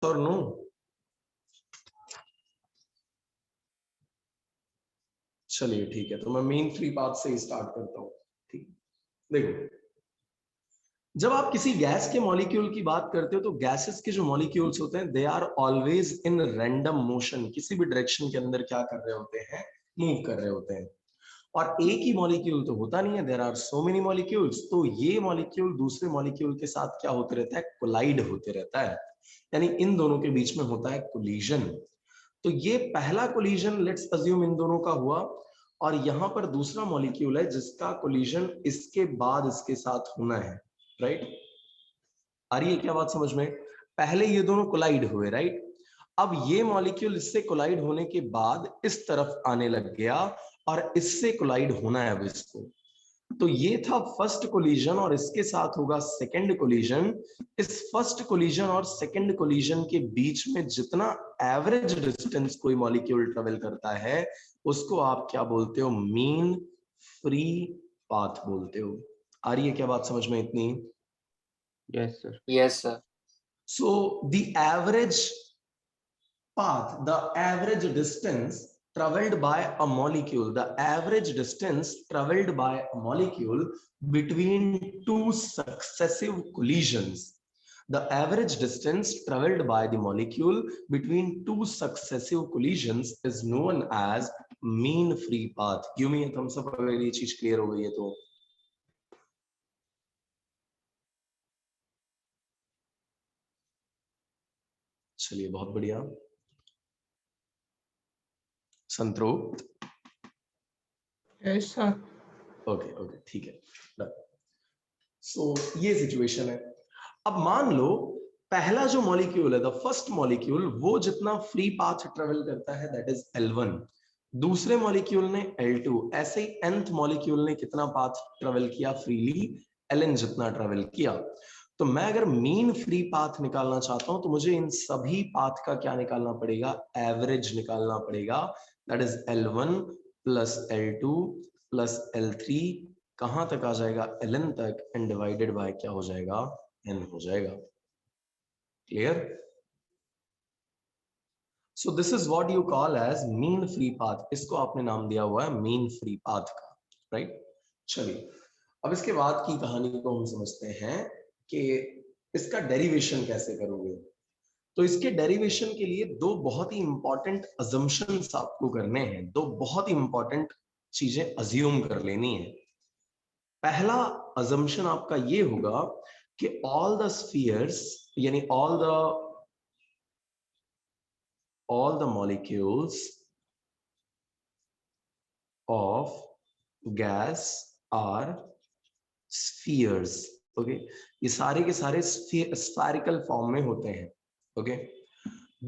और नो? चलिए ठीक है, तो मैं मेन फ्री पाथ से ही स्टार्ट करता हूं। ठीक, देखो, जब आप किसी गैस के मॉलिक्यूल की बात करते हो तो गैसेस के जो मॉलिक्यूल्स होते हैं they are always in random motion, किसी भी डायरेक्शन के अंदर क्या कर रहे होते हैं, मूव कर रहे होते हैं। और एक ही मॉलिक्यूल तो होता नहीं है, there are so many molecules. तो ये मॉलिक्यूल दूसरे मॉलिक्यूल के साथ क्या होते रहता है, कोलाइड होते रहता है, यानी इन दोनों के बीच में होता है कोलिजन। तो ये पहला कोलिजन लेट्स अज्यूम इन दोनों का हुआ, और यहां पर दूसरा मॉलिक्यूल है जिसका कोलिजन इसके बाद इसके साथ होना है, राइट? आ रही है क्या बात समझ में? पहले ये दोनों कोलाइड हुए, राइट? अब ये मॉलिक्यूल इससे कोलाइड होने के बाद इस तरफ आने लग गया और इससे कोलाइड होना है अब इसको। तो ये था फर्स्ट कोलिजन और इसके साथ होगा सेकंड कोलिजन। इस फर्स्ट कोलिजन और सेकंड कोलिजन के बीच में जितना एवरेज डिस्टेंस कोई मॉलिक्यूल ट्रेवल करता है उसको आप क्या बोलते हो, मीन फ्री पाथ बोलते हो। आ रही है क्या बात समझ में इतनी? Yes sir. Yes sir. So the average path, the average distance traveled by a molecule, the average distance traveled by a molecule between two successive collisions, the average distance traveled by the molecule between two successive collisions is known as mean free path. Give me a thumbs up अगर ये चीज clear हो गई है तो। चलिए बहुत बढ़िया, संतृप्त? Yes sir. ओके ओके ठीक है। सो ये सिचुएशन है। अब मान लो पहला जो मॉलिक्यूल है, द फर्स्ट मॉलिक्यूल, वो जितना फ्री पाथ ट्रेवल करता है दैट इज L1, दूसरे मॉलिक्यूल ने L2, ऐसे ही nth मॉलिक्यूल ने कितना पाथ ट्रेवल किया फ्रीली, Ln जितना ट्रेवल किया। तो मैं अगर मीन फ्री पाथ निकालना चाहता हूं तो मुझे इन सभी पाथ का क्या निकालना पड़ेगा, एवरेज निकालना पड़ेगा। That is L1 plus L2 plus L3, कहां तक आ जाएगा, Ln तक, एंड डिवाइडेड बाय क्या हो जाएगा, n हो जाएगा। Clear? So this is what you call as mean free path. इसको आपने नाम दिया हुआ है मीन फ्री पाथ का, राइट? चलिए अब इसके बाद की कहानी को हम समझते हैं कि इसका डेरिवेशन कैसे करोगे। तो इसके डेरिवेशन के लिए दो बहुत ही इंपॉर्टेंट अजम्पशंस आपको करने हैं, दो बहुत ही इंपॉर्टेंट चीजें अज्यूम कर लेनी है। पहला अजम्पशन आपका ये होगा कि ऑल द स्फीयर्स, यानी all the molecules of gas are spheres. Okay, ये सारे के सारे स्फेरिकल फॉर्म में होते हैं। ओके,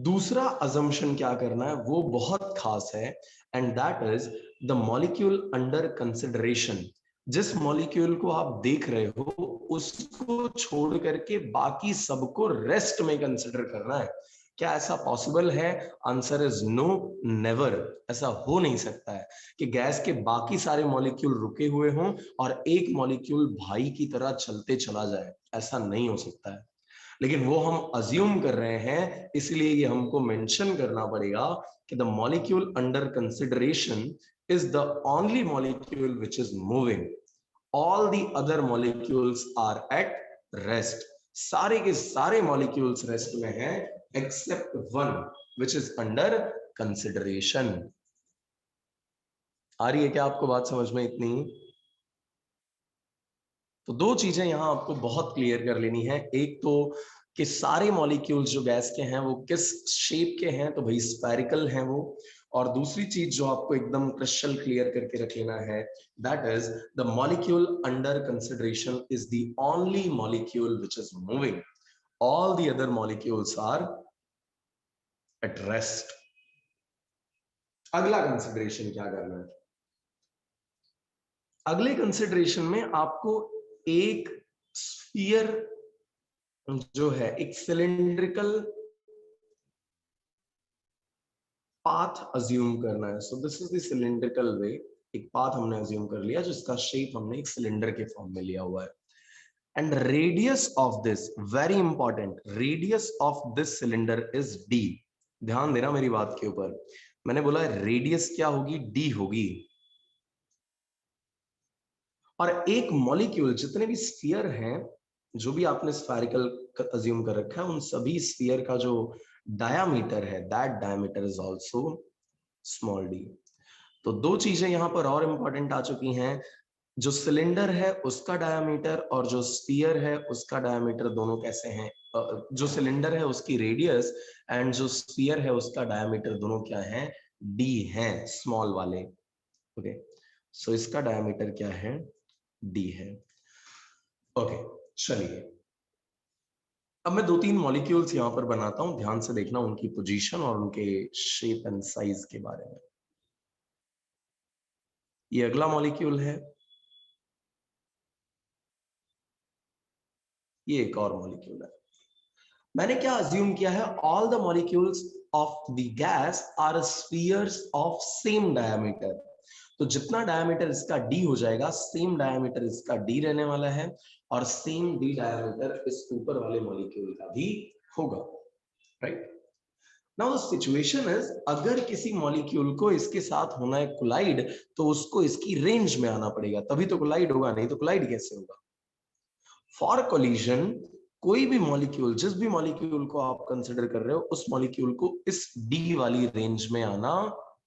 दूसरा अजम्पशन क्या करना है वो बहुत खास है, and that is the molecule under consideration. जिस मॉलिक्यूल को आप देख रहे हो उसको छोड़ करके बाकी सबको रेस्ट में कंसिडर करना है। क्या ऐसा पॉसिबल है? Answer is no, never. ऐसा हो नहीं सकता है कि गैस के बाकी सारे मॉलिक्यूल रुके हुए हों और एक मॉलिक्यूल भाई की तरह चलते चला जाए, ऐसा नहीं हो सकता है। लेकिन वो हम अज्यूम कर रहे हैं, इसलिए ये हमको मेंशन करना पड़ेगा कि the molecule under consideration is the only molecule which is moving. All the other molecules are at rest. सारे के सारे molecules rest में हैं except one which is under consideration. आ रही है क्या आपको बात समझ में इतनी? तो दो चीजें यहां आपको बहुत क्लियर कर लेनी है। एक तो कि सारे मॉलिक्यूल्स जो गैस के हैं वो किस शेप के हैं, तो भाई स्फेरिकल हैं वो। और दूसरी चीज जो आपको एकदम क्रिस्टल क्लियर करके रख लेना है, that is the molecule under consideration is the only molecule which is moving, all the other molecules are at rest. अगला कंसिडरेशन क्या करना है? अगले कंसिडरेशन में आपको एक स्फीयर जो है, एक सिलिंड्रिकल पाथ अज्यूम करना है। So this is the cylindrical way. एक पाथ हमने अज्यूम कर लिया जिसका शेप हमने एक सिलेंडर के फॉर्म में लिया हुआ है। and radius of this, very important, radius of this cylinder is d. ध्यान देना मेरी बात के ऊपर, मैंने बोला रेडियस क्या होगी, d होगी। और एक मॉलिक्यूल, जितने भी स्फीयर हैं, जो भी आपने स्फेरिकल अज्यूम कर रखा है, उन सभी स्फीयर का जो डायामीटर है, that diameter is also small d। तो दो चीजें यहां पर और इंपॉर्टेंट आ चुकी हैं, जो सिलेंडर है उसका डायामीटर और जो स्फीयर है उसका डायामीटर, दोनों कैसे हैं, जो सिलेंडर है उसकी रेडियस एंड जो स्फीयर है उसका डायामीटर, दोनों क्या है, d हैं, स्मॉल वाले। ओके, सो इसका डायामीटर क्या है, d है। ओके, चलिए अब मैं दो तीन मॉलिक्यूल्स यहां पर बनाता हूं, ध्यान से देखना उनकी पोजीशन और उनके शेप एंड साइज के बारे में। ये अगला मॉलिक्यूल है, ये एक और मॉलिक्यूल है। मैंने क्या अज्यूम किया है, all the molecules of the gas are spheres of same diameter. तो जितना डायमीटर इसका d हो जाएगा, सेम डायमीटर इसका d रहने वाला है, और सेम d डायमीटर इस ऊपर वाले मॉलिक्यूल का भी होगा, right. Now the situation is, अगर किसी मॉलिक्यूल को इसके साथ होना है कोलाइड, तो उसको इसकी रेंज में आना पड़ेगा, तभी तो कोलाइड होगा, नहीं तो कोलाइड कैसे होगा। फॉर कोलिजन, कोई भी मॉलिक्यूल, जिस भी मॉलिक्यूल को आप कंसिडर कर रहे हो, उस मॉलिक्यूल को इस डी वाली रेंज में आना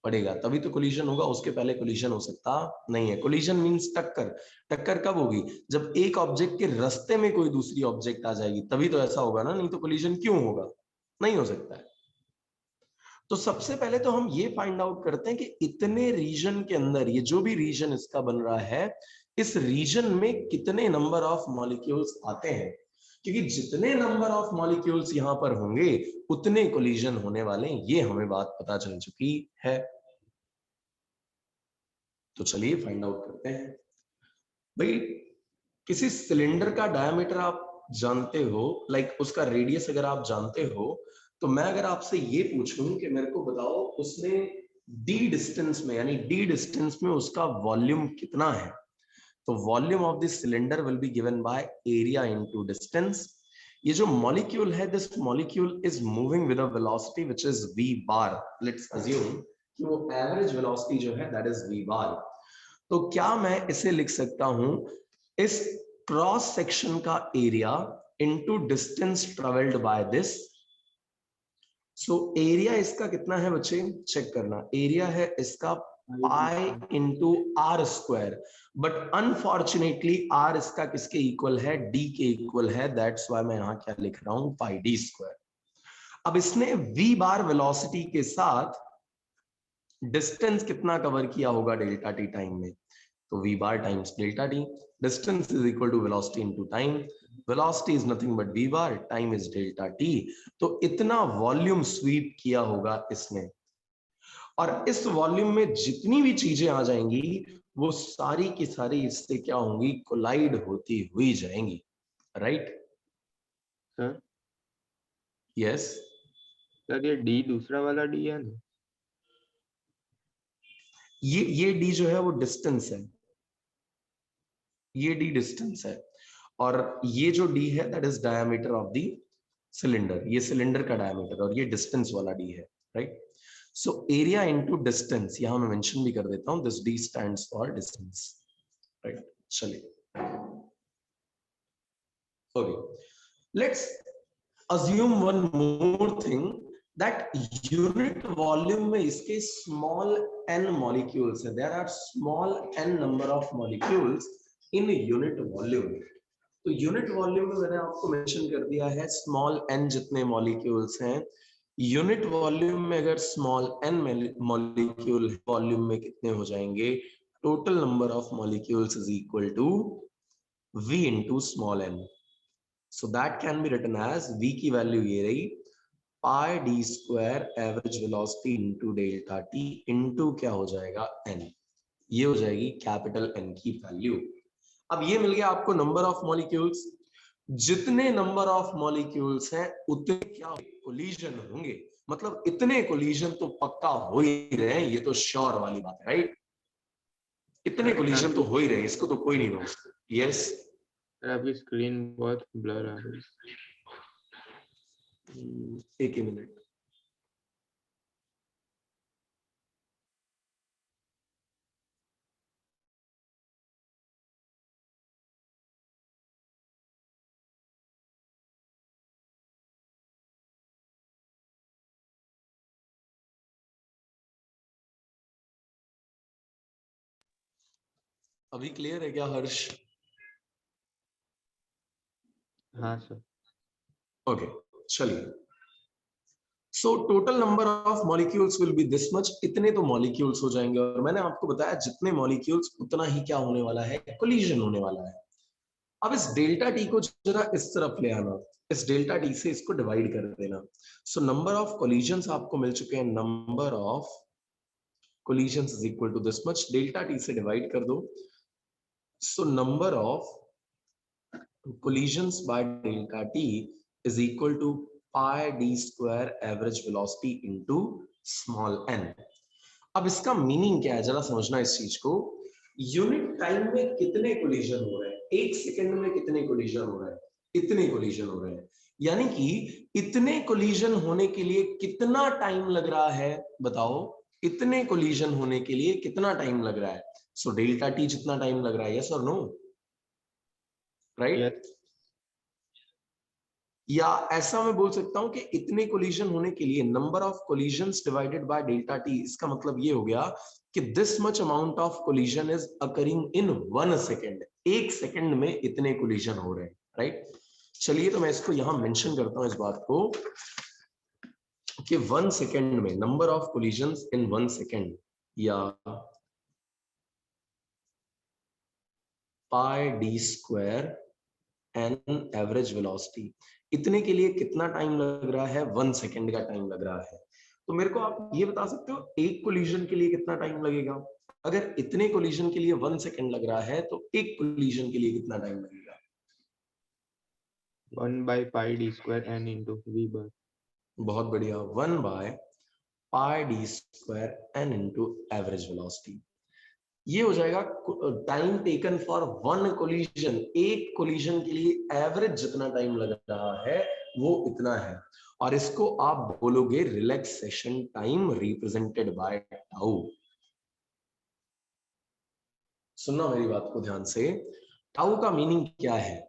पड़ेगा, तभी तो कोलिजन होगा, उसके पहले कोलिजन हो सकता नहीं है। कोलिजन मींस टक्कर। टक्कर कब होगी, जब एक ऑब्जेक्ट के रास्ते में कोई दूसरी ऑब्जेक्ट आ जाएगी, तभी तो ऐसा होगा ना, नहीं तो कोलिजन क्यों होगा, नहीं हो सकता है। तो सबसे पहले तो हम ये फाइंड आउट करते हैं कि इतने रीजन के अंदर, ये जो भी रीजन इसका बन रहा है, इस रीजन में कितने नंबर ऑफ मॉलिक्यूल्स आते हैं, क्योंकि जितने नंबर ऑफ मॉलिक्यूल्स यहां पर होंगे उतने कोलिजन होने वाले हैं, ये हमें बात पता चल चुकी है। तो चलिए फाइंड आउट करते हैं। भाई, किसी सिलेंडर का डायमीटर आप जानते हो, लाइक उसका रेडियस अगर आप जानते हो, तो मैं अगर आपसे ये पूछूं कि मेरे को बताओ उसने डी डिस्टेंस में, यानी डी डिस्टेंस में उसका वॉल्यूम कितना है, तो volume of this cylinder will be given by area into distance. ये जो मॉलिक्यूल है, this molecule is moving with a velocity which is v bar. Let's assume कि वो एवरेज वेलोसिटी जो है दैट इज v बार। तो क्या मैं इसे लिख सकता हूं, इस क्रॉस सेक्शन का area into distance travelled by this. So area इसका कितना है बच्चे, चेक करना, एरिया है इसका pi into R square, but unfortunately R इसका किसके इक्वल है, डी के इक्वल है, दैट्स व्हाई मैं यहां क्या लिख रहा हूं, पाई डी स्क्वायर। अब इसने v बार वेलोसिटी के साथ डिस्टेंस कितना कवर किया होगा डेल्टा टी टाइम में, तो v bar times delta T, distance is equal to velocity into time, velocity is nothing but v bar, time is delta T. तो इतना वॉल्यूम स्वीप किया होगा इसने, और इस वॉल्यूम में जितनी भी चीजें आ जाएंगी वो सारी की सारी इससे क्या होंगी, कोलाइड होती हुई जाएंगी, राइट सर? यस सर ये डी दूसरा वाला डी है ना? ये डी जो है वो डिस्टेंस है, ये डी डिस्टेंस है, और ये जो डी है that is diameter of the cylinder, ये सिलेंडर का डायमीटर, और ये डिस्टेंस वाला डी है, right. So area into distance, यहां मैं मेंशन भी कर देता हूं, this D stands for distance, right. चलिए okay, let's assume one more thing, that unit volume में इसके small n molecules है, there are small n number of molecules in unit volume। तो यूनिट वॉल्यूम में मैंने आपको मेंशन कर दिया है स्मॉल n जितने मॉलिक्यूल्स हैं, यूनिट वॉल्यूम में अगर स्मॉल n मॉलिक्यूल वॉल्यूम में कितने हो जाएंगे, total number of molecules is equal to v into small n। So that can be written as v की वैल्यू ये रही, pi D square average velocity into delta t into क्या हो जाएगा n, ये हो जाएगी कैपिटल N की वैल्यू। अब ये मिल गया आपको नंबर ऑफ मॉलिक्यूल्स, जितने नंबर ऑफ मॉलिक्यूल्स हैं उतने क्या कोलिजन होंगे, मतलब इतने कोलिजन तो पक्का हो ही रहे हैं, ये तो श्योर वाली बात है, राइट। इतने कोलिजन तो हो ही रहे हैं, इसको तो कोई नहीं रोक सकता। यस सर आपकी स्क्रीन बहुत ब्लर आ रही है। एक ही मिनट। अभी क्लियर है क्या हर्ष? हाँ सर। ओके चलिए। So total number of molecules will be this much, इतने तो मॉलिक्यूल्स हो जाएंगे। और मैंने आपको बताया जितने मॉलिक्यूल्स उतना ही क्या होने वाला है, कोलिजन होने वाला है। अब इस डेल्टा टी को जरा इस तरफ ले आना, इस डेल्टा टी से इसको डिवाइड कर देना। सो नंबर ऑफ कोलिजन्स आपको मिल चुके हैं, number of collisions is equal to this much, delta T से डिवाइड कर दो। So number of collisions by delta t is equal to pi d square average velocity into small n। अब इसका meaning क्या है जरा समझना इस चीज को। यूनिट टाइम में कितने कोलिजन हो रहे हैं, एक सेकंड में कितने कोलिजन हो रहे हैं, इतने कोलिजन हो रहे हैं। यानी कि इतने कोलिजन होने के लिए कितना टाइम लग रहा है, बताओ इतने कोलिजन होने के लिए कितना टाइम लग रहा है। सो डेल्टा टी जितना टाइम लग रहा है, यस और नो, राइट? या ऐसा मैं बोल सकता हूं कि इतने कोलिजन होने के लिए number of collisions divided by delta T, इसका मतलब ये हो गया कि this much amount of collision is occurring in 1 second, एक सेकेंड में इतने कोलिजन हो रहे हैं, राइट? चलिए तो मैं इसको यहां मेंशन करता हूं इस बात को कि 1 सेकेंड में number of collisions in 1 second, या pi D square N average velocity, इतने के लिए कितना टाइम लग रहा है, 1 सेकेंड का टाइम लग रहा है। तो मेरे को आप ये बता सकते हो एक कोलिजन के लिए कितना टाइम लगेगा? अगर इतने कोलिजन के लिए 1 सेकेंड लग रहा है तो एक कोलिजन के लिए कितना टाइम लगेगा? 1 by pi d square n into v bar। बहुत बढ़िया, 1 by pi D square N into average velocity. ये हो जाएगा टाइम टेकन फॉर 1 कोलिजन, एक कोलिजन के लिए एवरेज जितना टाइम लग रहा है वो इतना है। और इसको आप बोलोगे relaxation time represented by tau. सुनना मेरी बात को ध्यान से, टाउ का मीनिंग क्या है?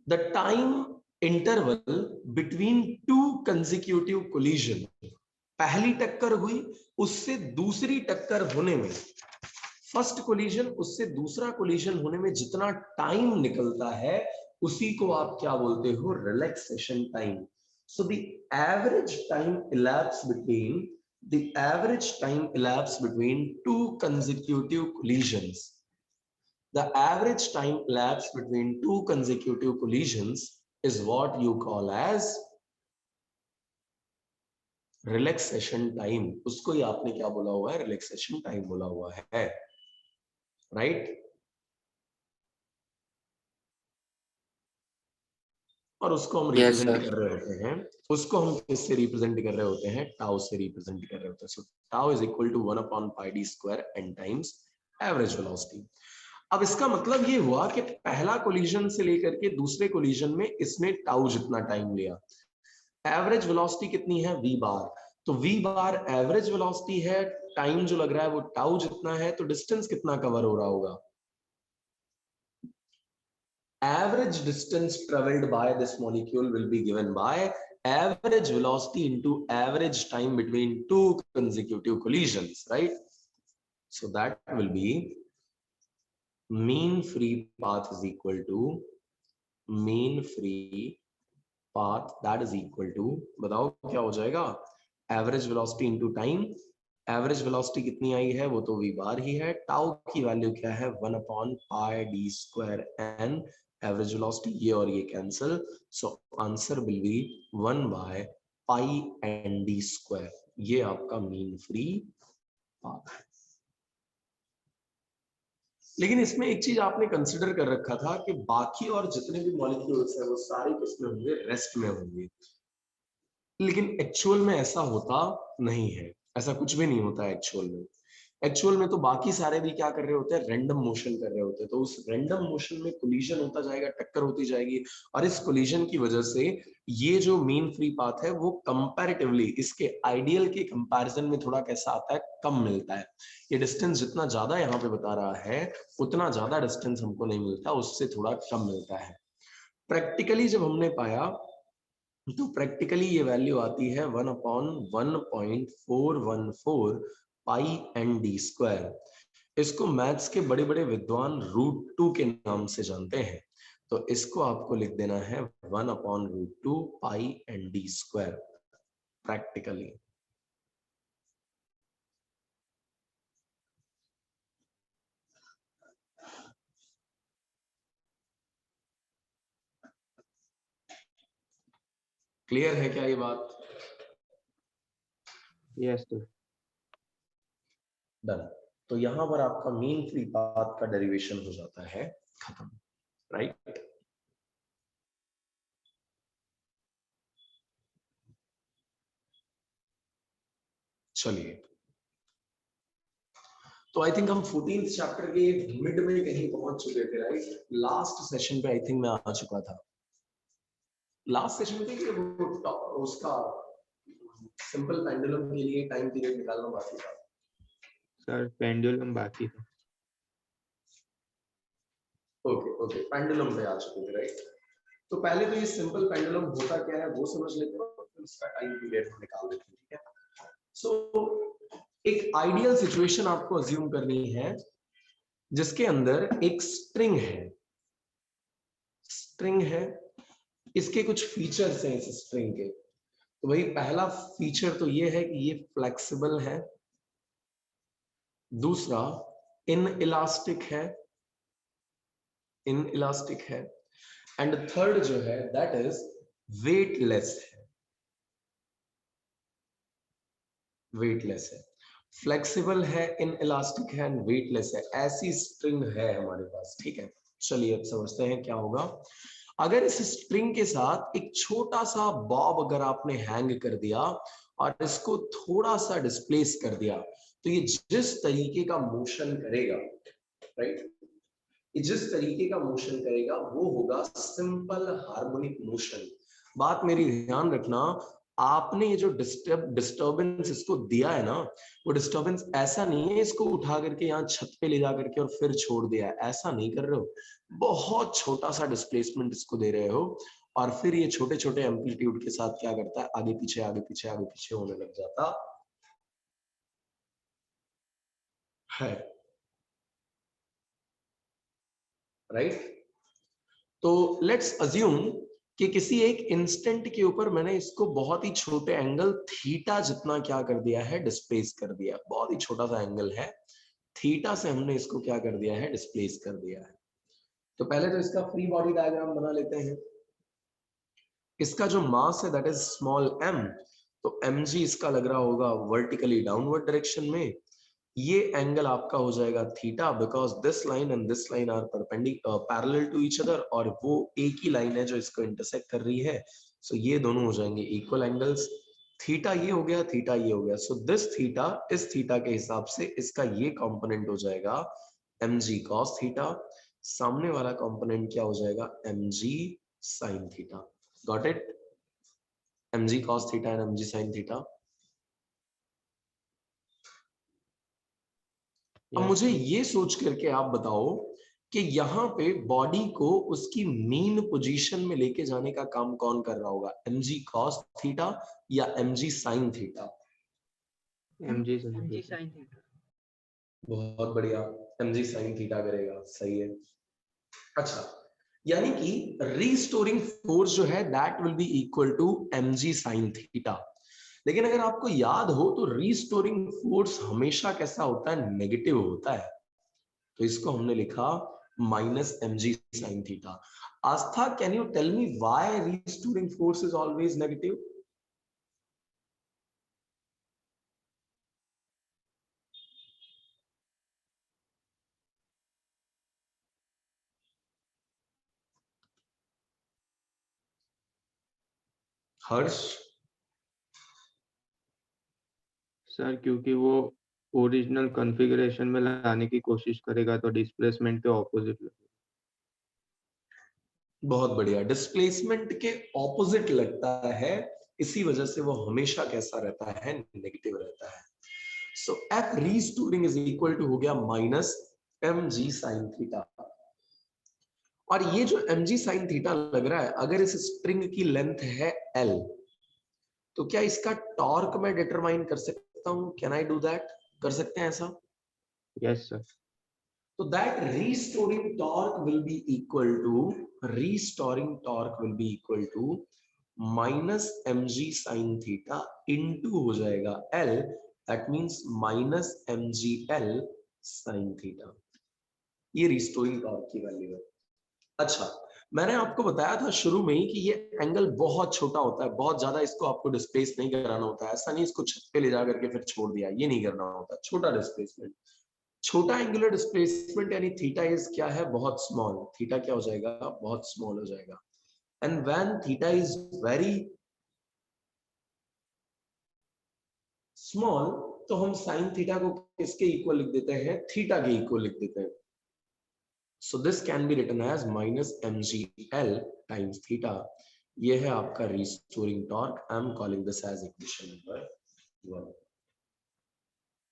The time interval between two consecutive collision, पहली टक्कर हुई उससे दूसरी टक्कर होने में, फर्स्ट कोलिजन उससे दूसरा कोलिजन होने में जितना टाइम निकलता है उसी को आप क्या बोलते हो, relaxation time. So the average time elapsed between two consecutive collisions, the average time elapsed between two consecutive collisions is what you call as relaxation time. उसको ही आपने क्या बोला हुआ है, रिलैक्सेशन टाइम बोला हुआ है, राइट? और उसको हम रिप्रेजेंट कर रहे होते हैं, उसको हम किससे रिप्रेजेंट कर रहे होते हैं, टाउ से रिप्रेजेंट कर रहे होते हैं। So tau is equal to 1 upon pi D square N times average velocity. अब इसका मतलब ये हुआ कि पहला कोलिजन से लेकर के दूसरे कोलिजन में इसने टाउ जितना टाइम लिया। एवरेज वेलोसिटी कितनी है, v बार, तो v बार एवरेज वेलोसिटी है, टाइम जो लग रहा है वो टाउ जितना है, तो डिस्टेंस कितना कवर हो रहा होगा? Average distance traveled by this molecule will be given by average velocity into average time between two consecutive collisions, right? So that will be mean free path is equal to mean free path, that is equal to, बताओ क्या हो जाएगा, average velocity into time, average velocity कितनी आई है वो तो v बार ही है, tau की वैल्यू क्या है, 1 upon pi D square N average velocity, ये और ये cancel, so answer will be 1 by pi N D square, ये आपका मीन फ्री पाथ है। लेकिन इसमें एक चीज आपने कंसिडर कर रखा था कि बाकी और जितने भी मॉलिक्यूल्स हैं वो सारे किसमें होंगे, रेस्ट में होंगे। लेकिन एक्चुअल में ऐसा होता नहीं है, ऐसा कुछ भी नहीं होता एक्चुअल में। एक्चुअल में तो बाकी सारे भी क्या कर रहे होते हैं, रैंडम मोशन कर रहे होते हैं। तो उस रैंडम मोशन में कोलिजन होता जाएगा, टक्कर होती जाएगी, और इस कोलिजन की वजह से ये जो मीन फ्री पाथ है वो कंपैरेटिवली इसके आइडियल के कंपैरिजन में थोड़ा कैसा आता है, कम मिलता है। ये डिस्टेंस जितना ज्यादा यहाँ पे बता रहा है उतना ज्यादा डिस्टेंस हमको नहीं मिलता, उससे थोड़ा कम मिलता है। प्रैक्टिकली जब हमने पाया तो प्रैक्टिकली ये वैल्यू आती है 1/1.414 पाई एन डी स्क्वायर। इसको मैथ्स के बड़े बड़े विद्वान √2 के नाम से जानते हैं। तो इसको आपको लिख देना है 1/√2 pi N D square practically. Clear है क्या ये बात? Yes sir. डन। तो यहां पर आपका मीन फ्री पाथ का डेरिवेशन हो जाता है खत्म, राइट? चलिए, तो आई थिंक हम 14th चैप्टर के मिड में कहीं पहुंच चुके थे, राइट? लास्ट सेशन पे आई थिंक मैं आ चुका था। लास्ट सेशन पे कि वो उसका सिंपल पेंडुलम के लिए टाइम पीरियड निकालना बाकी था। सर पेंडुलम बाकी था। ओके ओके, पेंडुलम पे आ चुके थे, राइट? तो पहले तो ये सिंपल पेंडुलम होता क्या है वो समझ लेते हैं, फिर उसका टाइम पीरियड निकाल लेते हैं, ठीक है? सो एक आइडियल सिचुएशन आपको अज्यूम करनी है जिसके अंदर एक स्ट्रिंग है। स्ट्रिंग है, इसके कुछ फीचर्स हैं इस स्ट्रिंग के। तो भाई पहला फीचर तो ये है कि ये फ्लेक्सिबल है, दूसरा इन इलास्टिक है, इन इलास्टिक है, एंड थर्ड जो है दैट इज वेटलेस है, वेटलेस है। फ्लेक्सिबल है, इन इलास्टिक है एंड वेटलेस है, ऐसी स्ट्रिंग है हमारे पास, ठीक है? चलिए अब समझते हैं क्या होगा। अगर इस स्ट्रिंग के साथ एक छोटा सा बॉब अगर आपने हैंग कर दिया और इसको थोड़ा सा डिस्प्लेस कर दिया, तो ये जिस तरीके का मोशन करेगा, राइट, ये जिस तरीके का मोशन करेगा वो होगा सिंपल हार्मोनिक मोशन। बात मेरी ध्यान रखना, आपने ये जो डिस्टर्बेंस इसको दिया है ना, वो डिस्टर्बेंस ऐसा नहीं है इसको उठा करके यहाँ छत पे ले जा करके और फिर छोड़ दिया है, ऐसा नहीं कर रहे हो। बहुत छोटा सा डिस्प्लेसमेंट इसको दे रहे हो और फिर ये छोटे छोटे एम्पलीट्यूड के साथ क्या करता है, आगे पीछे आगे पीछे आगे पीछे होने लग जाता है, राइट? तो लेट्स अज्यूम कि किसी एक इंस्टेंट के ऊपर मैंने इसको बहुत ही छोटे एंगल थीटा जितना क्या कर दिया है, डिस्प्लेस कर दिया। बहुत ही छोटा सा एंगल है, थीटा से हमने इसको क्या कर दिया है, डिस्प्लेस कर दिया है। तो पहले तो इसका फ्री बॉडी डायग्राम बना लेते हैं। इसका जो मास है दैट इज स्मॉल m, तो mg इसका लग रहा होगा वर्टिकली डाउनवर्ड डायरेक्शन में। ये एंगल आपका हो जाएगा theta because this line and this line are parallel to each other, और वो एक ही लाइन है जो इसको इंटरसेक्ट कर रही है। सो ये दोनों हो जाएंगे इक्वल एंगल्स। थीटा ये हो गया, थीटा ये हो गया। सो दिस थीटा, इस थीटा के हिसाब से इसका ये कंपोनेंट हो जाएगा mg cos थीटा, सामने वाला कंपोनेंट क्या हो जाएगा, mg sin theta. Got it? mg cos theta and mg sin theta. अब यस मुझे सर। ये सोच करके आप बताओ कि यहाँ पे बॉडी को उसकी मीन पोजीशन में लेके जाने का काम कौन कर रहा होगा, mg cos थीटा या mg sin theta? mg sin theta. बहुत बढ़िया, mg sin थीटा करेगा, सही है। अच्छा, यानी कि रीस्टोरिंग फोर्स जो है that will be equal to mg sin theta. लेकिन अगर आपको याद हो तो रीस्टोरिंग फोर्स हमेशा कैसा होता है, नेगेटिव होता है। तो इसको हमने लिखा -mg sin theta. Aastha, can you tell me why restoring force is always negative? Harsh? Sir क्योंकि वो ओरिजिनल कॉन्फ़िगरेशन में लाने की कोशिश करेगा तो डिस्प्लेसमेंट के ऑपोजिट लगेगा। बहुत बढ़िया, डिस्प्लेसमेंट के ऑपोजिट लगता है, इसी वजह से वो हमेशा कैसा रहता है, नेगेटिव रहता है। So F restoring is equal to हो गया minus m g sine theta. और ये जो एम जी साइन थीटा लग रहा है, अगर इस स्ट्रिंग की लेंथ है एल, तो क्या इसका टॉर्क मैं डिटरमाइन कर सकता हूं? Can I do that? कर सकते हैं ऐसा? Yes sir. So that restoring torque will be equal to minus mg sin theta into हो जाएगा L, that means minus mgl sin theta। ये रिस्टोरिंग टॉर्क की वैल्यू है। अच्छा, मैंने आपको बताया था शुरू में ही कि ये एंगल बहुत छोटा होता है, बहुत ज्यादा इसको आपको डिस्प्लेस नहीं कराना होता है। ऐसा नहीं इसको छत पे ले जा करके फिर छोड़ दिया, ये नहीं करना होता। छोटा डिस्प्लेसमेंट, छोटा एंगुलर डिस्प्लेसमेंट यानी थीटा इज क्या है, बहुत स्मॉल। थीटा क्या हो जाएगा, बहुत स्मॉल हो जाएगा। And when theta is very small, तो हम साइन थीटा को किसके इक्वल लिख देते हैं, थीटा के इक्वल लिख देते हैं। So this can be written as minus mgl times theta. ये है आपका restoring torque. I am calling this as equation number 1।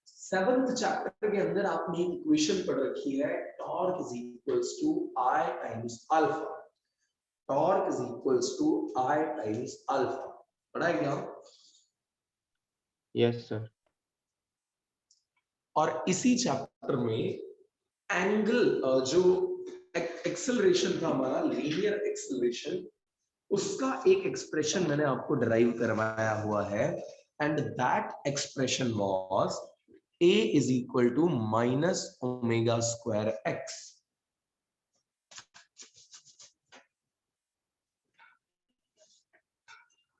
Seventh chapter के अंदर आपने एक इक्वेशन पढ़ रखी है, torque is equals to I times alpha. Torque is equals to I times alpha, पढ़ा है क्या? Yes sir. और इसी चैप्टर में एंगल जो एक्सेलरेशन था हमारा, लीनियर एक्सेलरेशन, उसका एक एक्सप्रेशन मैंने आपको डिराइव करवाया हुआ है। And that expression was a is equal to minus omega square x।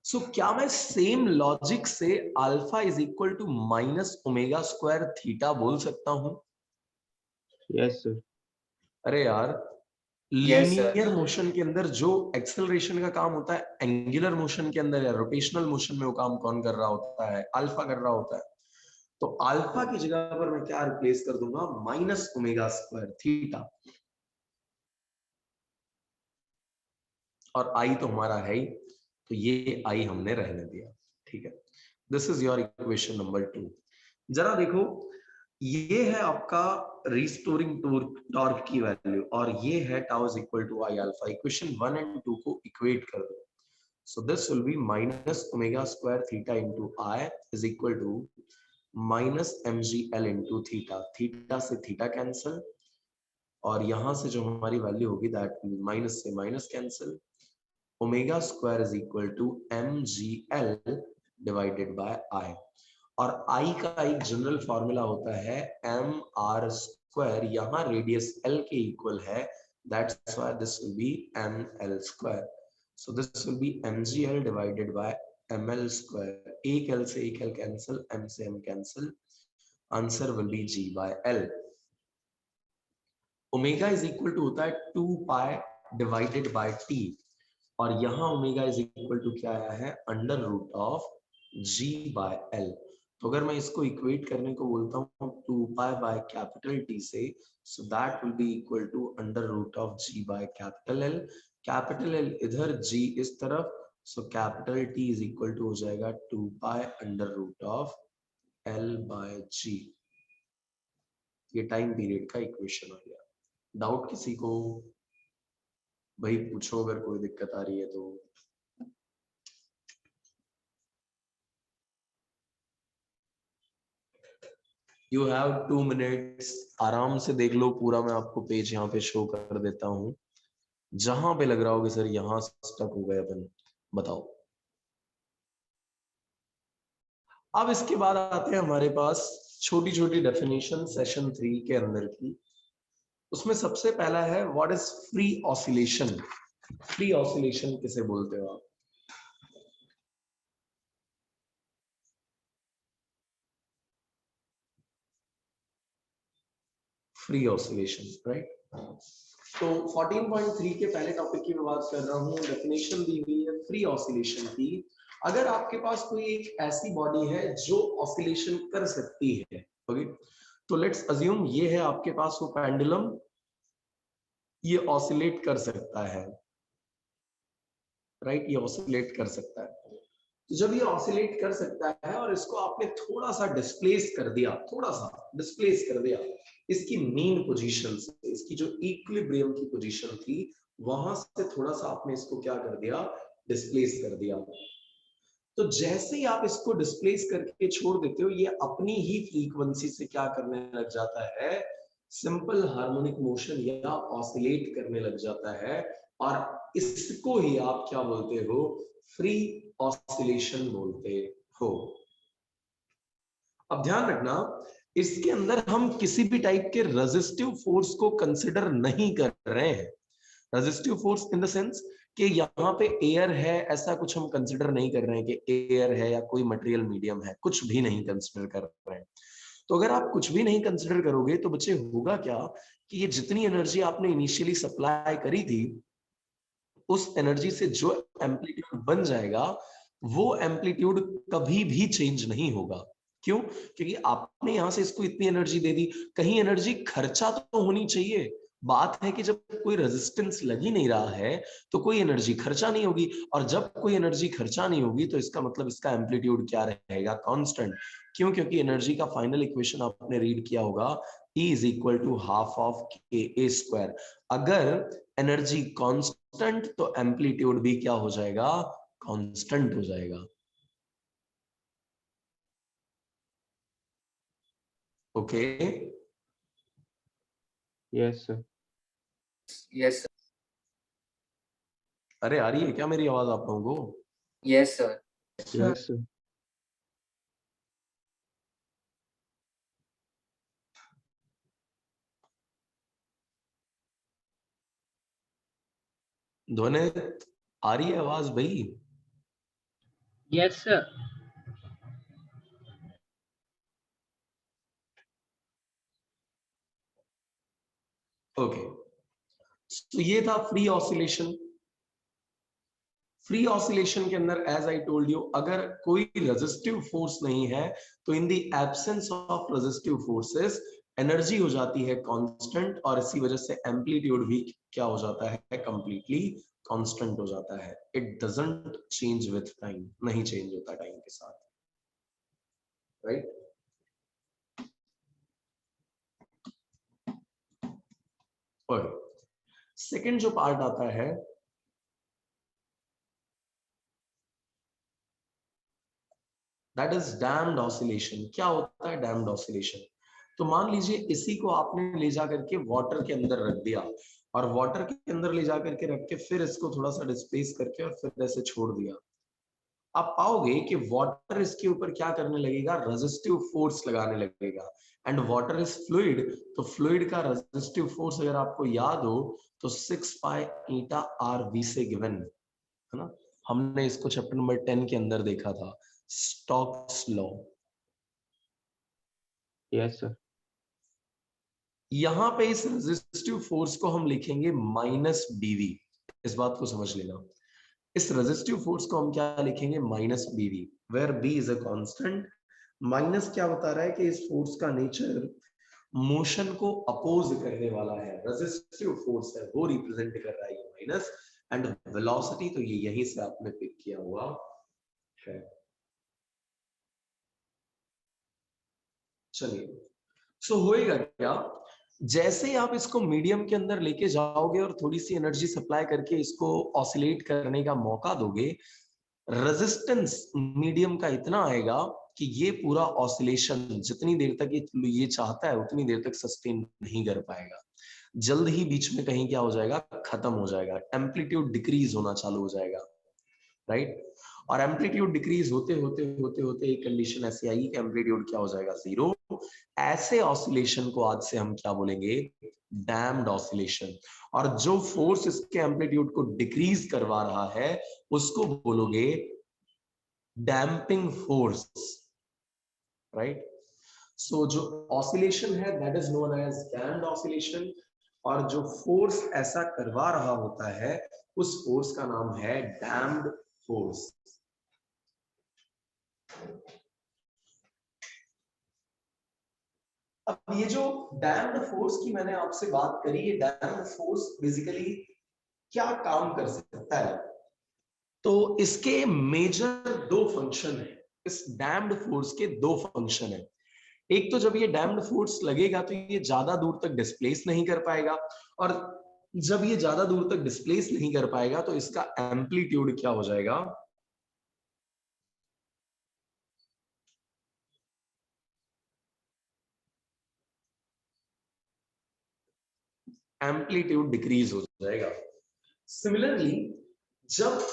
सो क्या मैं सेम लॉजिक से alpha is equal to minus omega square theta बोल सकता हूं? Yes sir. अरे यार, लीनियर मोशन के अंदर जो एक्सेलरेशन का काम होता है, एंगुलर मोशन के अंदर या रोटेशनल मोशन में वो काम कौन कर रहा होता है, अल्फा कर रहा होता है। तो अल्फा की जगह पर मैं क्या रिप्लेस कर दूंगा, माइनस ओमेगा स्क्वायर थीटा। और आई तो हमारा है ही, तो ये आई हमने रहने दिया। ठीक है, this is your equation number 2। जरा देखो, ये है आपका रिस्टोरिंग टॉर्क की वैल्यू, और ये है tau is equal to I alpha. Equation 1 and 2 को इक्वेट कर दो। So this will be minus omega square theta into I is equal to minus mgl into theta. Theta से थीटा कैंसिल, और यहां से जो हमारी वैल्यू होगी दैट माइनस से minus cancel. Omega square is equal to mgl divided by I. और I का एक जनरल फॉर्मूला होता है mr स्क्वायर, यहाँ रेडियस L के इक्वल है, that's why this will be ml square. So this will be mgl divided by ml square. एक L से एक L कैंसिल, m से m cancel, answer will be g by L। Omega is equal to होता है 2 पाई divided by t, और यहाँ omega is equal to क्या आया है, under root of g by L। तो अगर मैं इसको इक्वेट करने को बोलता हूँ 2 पाई बाय कैपिटल T से, so that will be equal to under root of g by capital L। Capital L इधर, g इस तरफ, so capital T is equal to हो जाएगा 2 pi under root of L by g। ये time period का equation हो गया। Doubt किसी को? भाई पूछो अगर कोई दिक्कत आ रही है तो। यू हैव 2 मिनट्स, आराम से देख लो पूरा। मैं आपको पेज यहाँ पे शो कर देता हूँ, जहां पे लग रहा होगा सर यहाँ स्टक हो गए अपन, बताओ। अब इसके बाद आते हैं हमारे पास छोटी छोटी डेफिनेशन सेशन 3 के अंदर की। उसमें सबसे पहला है what is free oscillation. Free oscillation किसे बोलते हो आप? Free oscillation, right. तो 14.3 के पहले टॉपिक की मैं बात कर रहा हूँ। डेफिनेशन दी हुई है फ्री ऑसिलेशन की। अगर आपके पास कोई एक ऐसी बॉडी है जो ऑसिलेशन कर सकती है, ओके, तो लेट्स अज्यूम ये है आपके पास वो पेंडुलम, ये ऑसिलेट कर सकता है, राइट, ये ऑसिलेट कर सकता है। तो जब ये ऑसिलेट कर सकता है और इसको आपने थोड़ा सा डिस्प्लेस कर दिया, थोड़ा सा डिस्प्लेस कर दिया इसकी मेन पोजीशन से, इसकी जो इक्विलिब्रियम की पोजीशन थी वहां से थोड़ा सा आपने इसको क्या कर दिया, डिस्प्लेस कर दिया। तो जैसे ही आप इसको डिस्प्लेस करके छोड़ देते हो, ये अपनी ही फ्रीक्वेंसी से क्या करने लग जाता है, सिंपल हार्मोनिक मोशन या ऑसिलेट करने लग जाता है, और इसको ही आप क्या बोलते हो, फ्री ऑसिलेशन बोलते हो। अब ध्यान रखना, इसके अंदर हम किसी भी टाइप के रेजिस्टिव फोर्स को कंसिडर नहीं कर रहे हैं। Resistive force in the sense कि यहाँ पे एयर है ऐसा कुछ हम कंसिडर नहीं कर रहे हैं कि एयर है या कोई मटेरियल मीडियम है, कुछ भी नहीं कंसिडर कर रहे हैं। तो अगर आप कुछ भी नहीं कंसिडर करोगे तो बच्चे होगा क्या कि ये जितनी एनर्जी आपने इनिशियली सप्लाई करी थी, उस एनर्जी से जो एम्पलीट्यूड बन जाएगा वो एम्पलीट्यूड कभी भी चेंज नहीं होगा। क्यों? क्योंकि आपने यहां से इसको इतनी एनर्जी दे दी, कहीं एनर्जी खर्चा तो होनी चाहिए। बात है कि जब कोई रेजिस्टेंस लग ही नहीं रहा है तो कोई एनर्जी खर्चा नहीं होगी, और जब कोई एनर्जी खर्चा नहीं होगी तो इसका मतलब इसका एम्पलीट्यूड क्या रहेगा, कांस्टेंट। क्यों? क्योंकि एनर्जी का फाइनल इक्वेशन आपने रीड किया होगा, E is equal to half of ka square। अगर एनर्जी कांस्टेंट तो एम्पलीट्यूड भी क्या हो जाएगा, कांस्टेंट हो जाएगा। Okay, yes sir. Yes sir. अरे आ रही है क्या मेरी आवाज आप लोगों को? Yes sir. Yes sir. ध्वनित आ रही है आवाज भाई? Yes sir. ओके, तो ये था फ्री ऑसिलेशन। फ्री ऑसिलेशन के अंदर एज आई टोल्ड यू, अगर कोई रेजिस्टिव फोर्स नहीं है तो in the absence of resistive forces energy हो जाती है कांस्टेंट, और इसी वजह से एम्पलीट्यूड भी क्या हो जाता है, कंप्लीटली कांस्टेंट हो जाता है। It doesn't change with time, नहीं चेंज होता टाइम के साथ, राइट। और सेकंड जो पार्ट आता है, दैट इज डैम्ड ऑसिलेशन। क्या होता है डैम्ड ऑसिलेशन? तो मान लीजिए इसी को आपने ले जा करके वाटर के अंदर रख दिया, और वाटर के अंदर ले जा करके रख के फिर इसको थोड़ा सा डिस्प्लेस करके और फिर ऐसे छोड़ दिया। आप पाओगे कि वाटर इसके ऊपर क्या करने लगेगा, रेजिस्टिव फोर्स लगाने लगेगा। एंड वाटर इज फ्लूइड, तो फ्लूइड का रेजिस्टिव फोर्स अगर आपको याद हो तो 6 पाई ईटा आर वी से गिवन है ना। हमने इसको चैप्टर नंबर 10 के अंदर देखा था, स्टोक्स लॉ। Yes sir. यहां पे इस रेजिस्टिव फोर्स को हम लिखेंगे माइनस बीवी। इस बात को समझ लेना, इस रेजिस्टिव फोर्स को हम क्या लिखेंगे, minus BV, where B is a constant. Minus क्या बता रहा है कि इस फोर्स का नेचर मोशन को अपोज करने वाला है, रेजिस्टिव फोर्स है वो रिप्रेजेंट कर रहा है ये माइनस। एंड वेलोसिटी तो ये यहीं से आपने पिक किया हुआ है। चलिए, सो होएगा क्या, जैसे ही आप इसको मीडियम के अंदर लेके जाओगे और थोड़ी सी एनर्जी सप्लाई करके इसको ऑसिलेट करने का मौका दोगे, रेजिस्टेंस मीडियम का इतना आएगा कि ये पूरा ऑसिलेशन जितनी देर तक ये चाहता है उतनी देर तक सस्टेन नहीं कर पाएगा। जल्द ही बीच में कहीं क्या हो जाएगा, खत्म हो जाएगा, एम्पलीट्यूड डिक्रीज होना चालू हो जाएगा, राइट। और एम्पलीट्यूड डिक्रीज होते होते होते होते एक कंडीशन ऐसी आएगी कि एम्पलीट्यूड क्या हो जाएगा, जीरो। ऐसे ऑसिलेशन को आज से हम क्या बोलेंगे, डैम्ड ऑसिलेशन। और जो फोर्स इसके एम्पलीट्यूड को डिक्रीज करवा रहा है उसको बोलोगे डैम्पिंग फोर्स, राइट। सो जो ऑसिलेशन है that is known as damped oscillation, और जो फोर्स ऐसा करवा रहा होता है उस फोर्स का नाम है डैम्ड फोर्स। अब ये जो डैम्ड फोर्स की मैंने आपसे बात करी, ये डैम्ड फोर्स बेसिकली क्या काम कर सकता है? तो इसके मेजर दो फंक्शन है। इस डैम्ड फोर्स के दो फंक्शन है। एक तो जब ये डैम्ड फोर्स लगेगा तो ये ज्यादा दूर तक डिस्प्लेस नहीं कर पाएगा, और जब ये ज्यादा दूर तक डिस्प्लेस नहीं कर पाएगा तो इसका एम्पलीट्यूड क्या हो जाएगा? एम्पलीट्यूड डिक्रीज हो जाएगा। सिमिलरली जब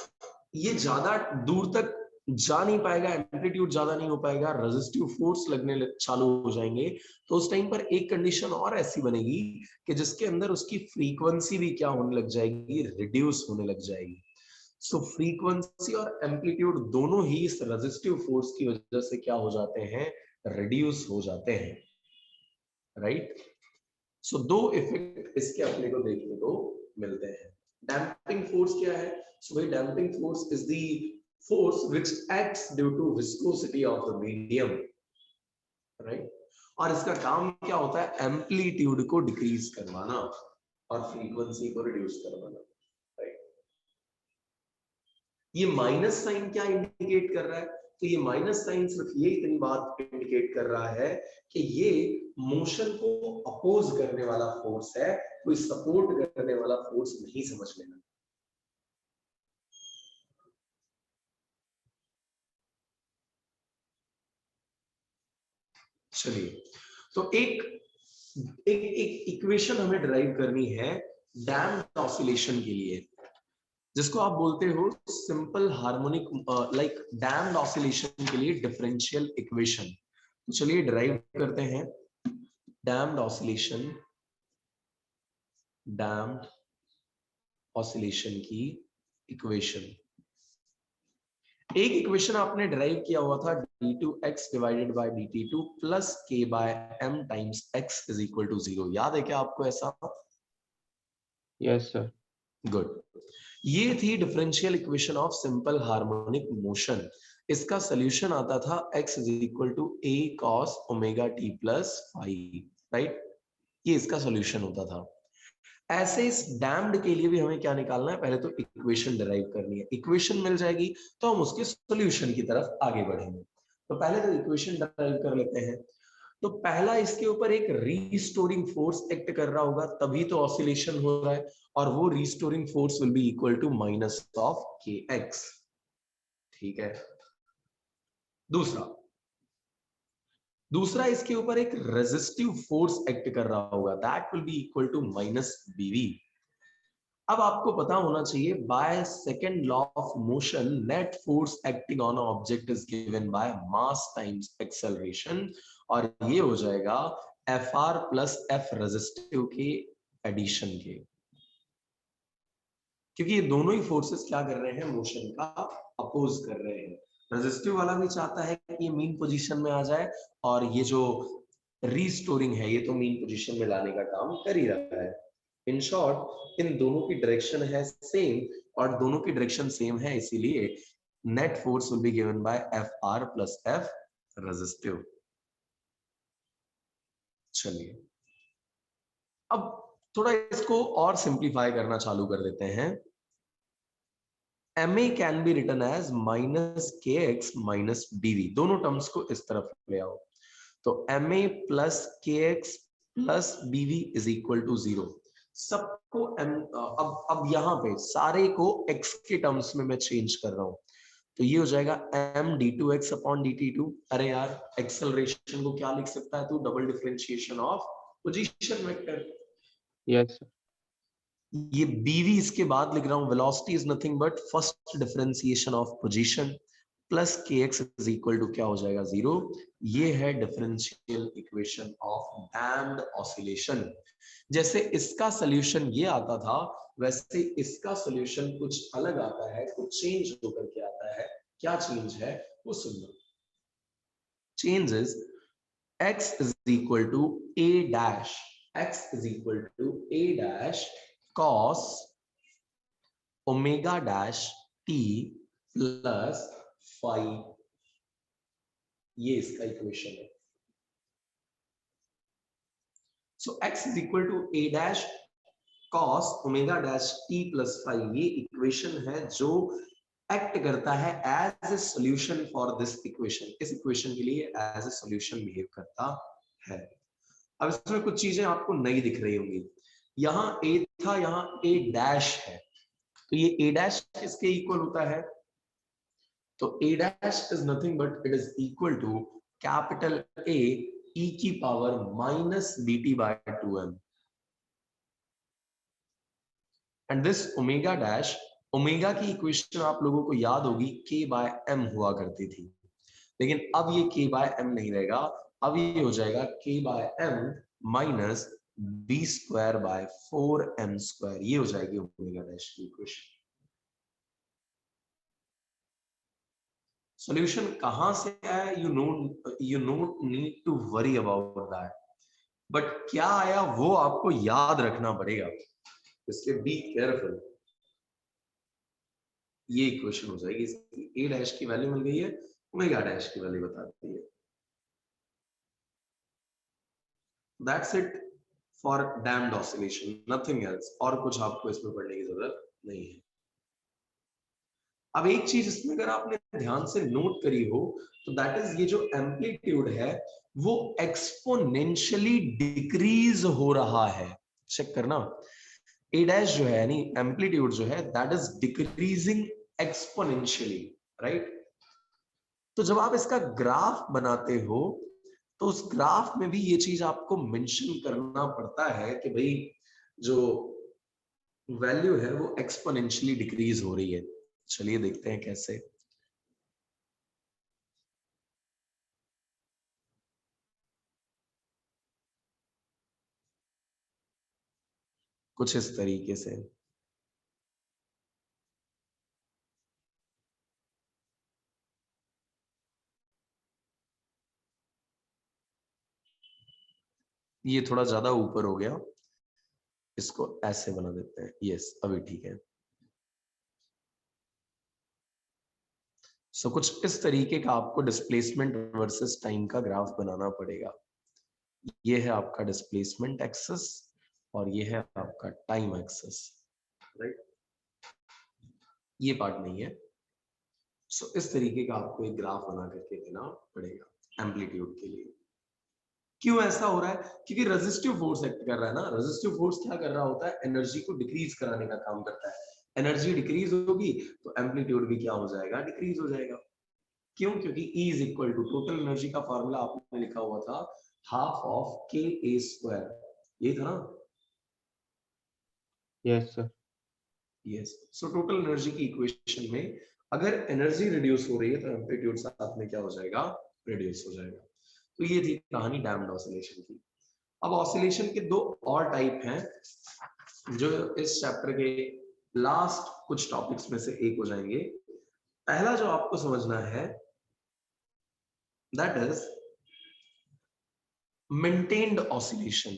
ये ज्यादा दूर तक जा नहीं पाएगा, एम्पलीट्यूड ज्यादा नहीं हो पाएगा, रेजिस्टिव फोर्स लगने चालू हो जाएंगे, तो उस टाइम पर एक कंडीशन और ऐसी बनेगी कि जिसके अंदर उसकी फ्रीक्वेंसी भी क्या होने लग जाएगी? रिड्यूस होने लग जाएगी। सो फ्रीक्वेंसी और एम्पलीट्यूड दोनों ही इस रेजिस्टिव फोर्स की वजह से क्या हो जाते हैं? रिड्यूस हो जाते हैं, राइट? सो दो इफेक्ट इसके अपने को देखने को मिलते हैं। डैम्पिंग फोर्स क्या है? सो भाई damping force is the force which acts due to viscosity of the medium, right? और इसका काम क्या होता है? एम्पलीट्यूड को डिक्रीज करवाना और फ्रीक्वेंसी को रिड्यूस करवाना, राइट? ये माइनस साइन क्या इंडिकेट कर रहा है? तो ये माइनस साइन सिर्फ ये इतनी बात इंडिकेट कर रहा है कि ये मोशन को अपोज करने वाला फोर्स है, कोई सपोर्ट करने वाला फोर्स नहीं, समझ लेना। चलिए, तो एक इक्वेशन हमें डिराइव करनी है डैम्प्ड ऑसिलेशन के लिए, जिसको आप बोलते हो simple harmonic, like damped oscillation के लिए डिफरेंशियल इक्वेशन। तो चलिए डिराइव करते हैं डैम्प्ड ऑसिलेशन की इक्वेशन। एक इक्वेशन आपने डिराइव किया हुआ था d2x divided by dt2 plus k by m times x is equal to 0। याद है क्या आपको ऐसा? Yes sir. गुड। ये थी differential equation of simple harmonic motion. इसका सॉल्यूशन आता था x is equal to a cos omega t plus phi, right? ये इसका सॉल्यूशन होता था। ऐसे इस डैम्ड के लिए भी हमें क्या निकालना है? पहले तो इक्वेशन डिराइव करनी है। इक्वेशन मिल जाएगी तो हम उसके सॉल्यूशन की तरफ आगे बढ़ेंगे। तो पहले तो इक्वेशन डिराइव कर लेते हैं। तो पहला, इसके ऊपर एक रीस्टोरिंग फोर्स एक्ट कर रहा होगा, तभी तो ऑसिलेशन हो रहा है, और वो restoring force will be equal to minus of K X, ठीक है? दूसरा इसके ऊपर एक रेजिस्टिव फोर्स एक्ट कर रहा होगा, that will be equal to minus BV. अब आपको पता होना चाहिए by second law of motion net force acting on object is given by mass times acceleration, और ये हो जाएगा Fr प्लस F रेजिस्टिव के एडिशन के, क्योंकि ये दोनों ही फोर्सेस क्या कर रहे हैं? मोशन का अपोज कर रहे हैं। रेजिस्टिव वाला भी चाहता है कि ये मीन पोजीशन में आ जाए, और ये जो रीस्टोरिंग है ये तो मीन पोजीशन में लाने का काम कर ही रहा है। इन शॉर्ट इन दोनों की डायरेक्शन है सेम, और दोनों की डायरेक्शन सेम है, इसीलिए net force will B given bye Fr plus F resistive. चलिए, अब थोड़ा इसको और सिंप्लीफाई करना चालू कर देते हैं। MA can be written as minus kx minus bv, दोनों टर्म्स को इस तरफ ले आओ। तो MA plus kx plus bv is equal to 0। सबको अब यहाँ पे सारे को x के टर्म्स में मैं चेंज कर रहा हूँ, तो ये हो जाएगा m d2x अपॉन dt2। अरे यार, एक्सेलरेशन को क्या लिख सकता है तू? Double differentiation of position vector. Yes sir. ये bv इसके बाद लिख रहा हूं, velocity is nothing but first differentiation of position plus kx is equal to क्या हो जाएगा? 0। ये है differential equation of damped oscillation. जैसे इसका सॉल्यूशन ये आता था, वैसे इसका सॉल्यूशन कुछ अलग आता है, कुछ चेंज होकर के आता है। क्या चेंज है वो सुन लो। Change is x is equal to a dash, x is equal to a dash cos omega dash t plus phi। ये इसका इक्वेशन है। So x is equal to a dash cos omega dash t plus phi, ये equation है जो act करता है as a solution for this equation, इस equation के लिए एज ए सॉल्यूशन बिहेव करता है। अब इसमें कुछ चीजें आपको नई दिख रही होंगी, यहाँ a था, यहाँ a डैश है, तो ये a डैश किसके इक्वल होता है? तो a dash is nothing but it is equal to capital A e की power minus bt by 2m, and this omega dash, omega की इक्वेशन आप लोगों को याद होगी k बाय m हुआ करती थी, लेकिन अब ये k बाय m नहीं रहेगा, अब ये हो जाएगा k by m minus b square by 4m square, ये हो जाएगी ओमेगा डैश की इक्वेशन। सॉल्यूशन कहां से आया? You no need to worry about that, but क्या आया वो आपको याद रखना पड़ेगा, इसके बी केयरफुल। ये इक्वेशन हो जाएगी, इसकी a डैश की वैल्यू मिल गई है, ओमेगा डैश की वैल्यू बताती है। That's it for damped oscillation, nothing else, और कुछ आपको इसमें पढ़ने की जरूरत नहीं है। अब एक चीज इसमें अगर आपने ध्यान से नोट करी हो तो दैट इज ये जो एम्पलीट्यूड है वो एक्सपोनेंशियली डिक्रीज हो रहा है। चेक करना, ए डैश जो है यानी एम्पलीट्यूड जो है that is decreasing exponentially, right? तो जब आप इसका ग्राफ बनाते हो तो उस ग्राफ में भी ये चीज आपको मेंशन करना पड़ता है कि भाई जो वैल्यू है वो एक्सपोनेंशियली डिक्रीज हो रही है। चलिए देखते हैं कैसे। कुछ इस तरीके से। ये थोड़ा ज्यादा ऊपर हो गया, इसको ऐसे बना देते हैं। यस, अभी ठीक है। सो कुछ इस तरीके का आपको डिस्प्लेसमेंट वर्सेस टाइम का ग्राफ बनाना पड़ेगा। ये है आपका डिस्प्लेसमेंट एक्सिस और ये है आपका टाइम एक्सिस, राइट? ये पार्ट नहीं है। सो इस तरीके का आपको एक ग्राफ बना करके देना पड़ेगा एम्पलीट्यूड के लिए। क्यों ऐसा हो रहा है? क्योंकि रेजिस्टिव फोर्स एक्ट कर रहा है ना। रेजिस्टिव फोर्स क्या कर रहा होता है? एनर्जी को डिक्रीज कराने का काम करता है। एनर्जी डिक्रीज होगी तो एम्पलीट्यूड भी क्या हो जाएगा? डिक्रीज हो जाएगा। क्यों? क्योंकि E is equal to total energy का फॉर्मूला आपने लिखा हुआ था हाफ ऑफ के ए स्क्वायर, ये था ना? Yes sir. Yes. So total energy की इक्वेशन में अगर एनर्जी रिड्यूस हो रही है तो एम्पलीट्यूड साथ में क्या हो जाएगा? रिड्यूस हो जाएगा। तो ये थी कहानी डैम्ड ऑसिलेशन की। अब ऑसिलेशन के दो और टाइप हैं जो इस चैप्टर के लास्ट कुछ टॉपिक्स में से एक हो जाएंगे। पहला जो आपको समझना है that is maintained oscillation.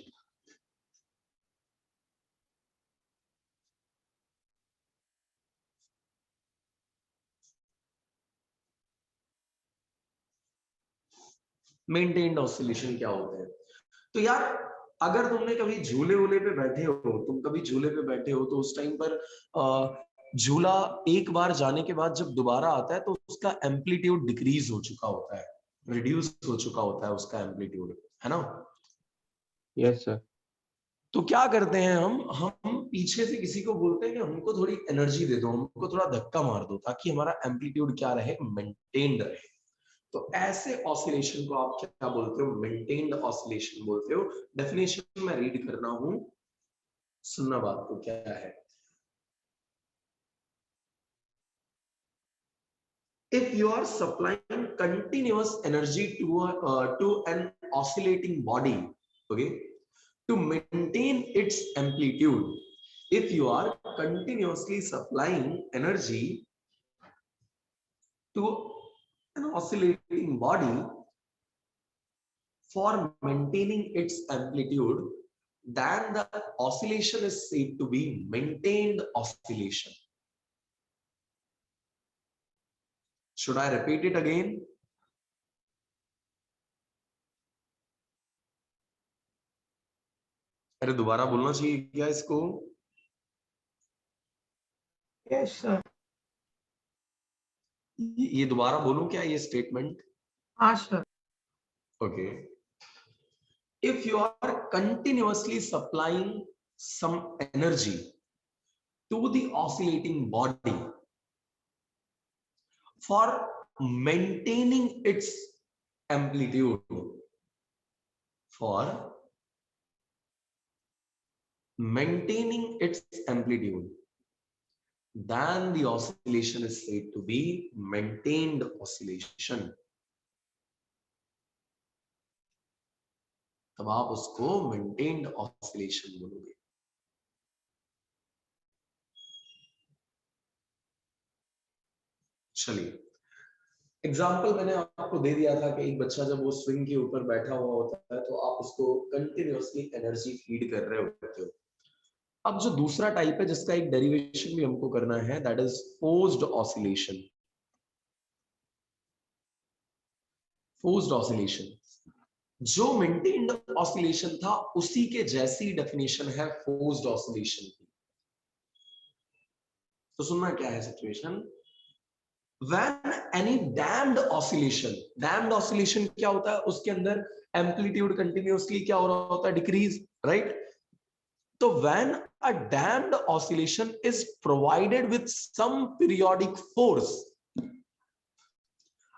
Maintained oscillation क्या होते हैं? तो यार अगर तुमने कभी झूले वूले पे बैठे हो, तुम कभी झूले पे बैठे हो तो उस टाइम पर झूला एक बार जाने के बाद जब दोबारा आता है तो उसका एम्पलीट्यूड डिक्रीज हो चुका होता है, रिड्यूस हो चुका होता है उसका एम्पलीट्यूड, है ना? Yes sir. तो क्या करते हैं हम पीछे से किसी को बोलते हैं कि हमको थोड़ी एनर्जी दे दो, हमको थोड़ा धक्का मार दो ताकि हमारा एम्पलीट्यूड क्या रहे? मेंटेन्ड रहे। तो ऐसे ऑसिलेशन को आप क्या बोलते हो? मेंटेन्ड ऑसिलेशन बोलते हो। डेफिनेशन में रीड कर रहा हूं, सुनना बात को क्या है। If you are supplying continuous energy to an oscillating body, okay, to maintain its amplitude, if you are continuously supplying energy to an oscillating body for maintaining its amplitude, then the oscillation is said to be maintained oscillation. Should I repeat it again? अरे दोबारा बोलना चाहिए क्या इसको? Yes sir. ये दोबारा बोलूं क्या ये स्टेटमेंट? हाँ sir. Okay, if you are continuously supplying some energy to the oscillating body for maintaining its amplitude, for maintaining its amplitude, then the oscillation is said to be maintained oscillation. तब आप उसको maintained oscillation बोलोगे। चलिए, example मैंने आपको दे दिया था कि एक बच्चा जब वो स्विंग के ऊपर बैठा हुआ होता है तो आप उसको कंटिन्यूअसली एनर्जी फीड कर रहे होते हो। अब जो दूसरा टाइप है जिसका एक डेरिवेशन भी हमको करना है, that is forced oscillation. Forced oscillation जो मेंटेन्ड ऑसिलेशन था उसी के जैसी डेफिनेशन है फोर्स्ड ऑसिलेशन की। तो सुनना क्या है situation, when any damped oscillation, damped oscillation क्या होता है, उसके अंदर एम्पलीट्यूड कंटिन्यूअसली क्या हो रहा होता है, डिक्रीज, राइट। तो when a damped oscillation is provided with some periodic force,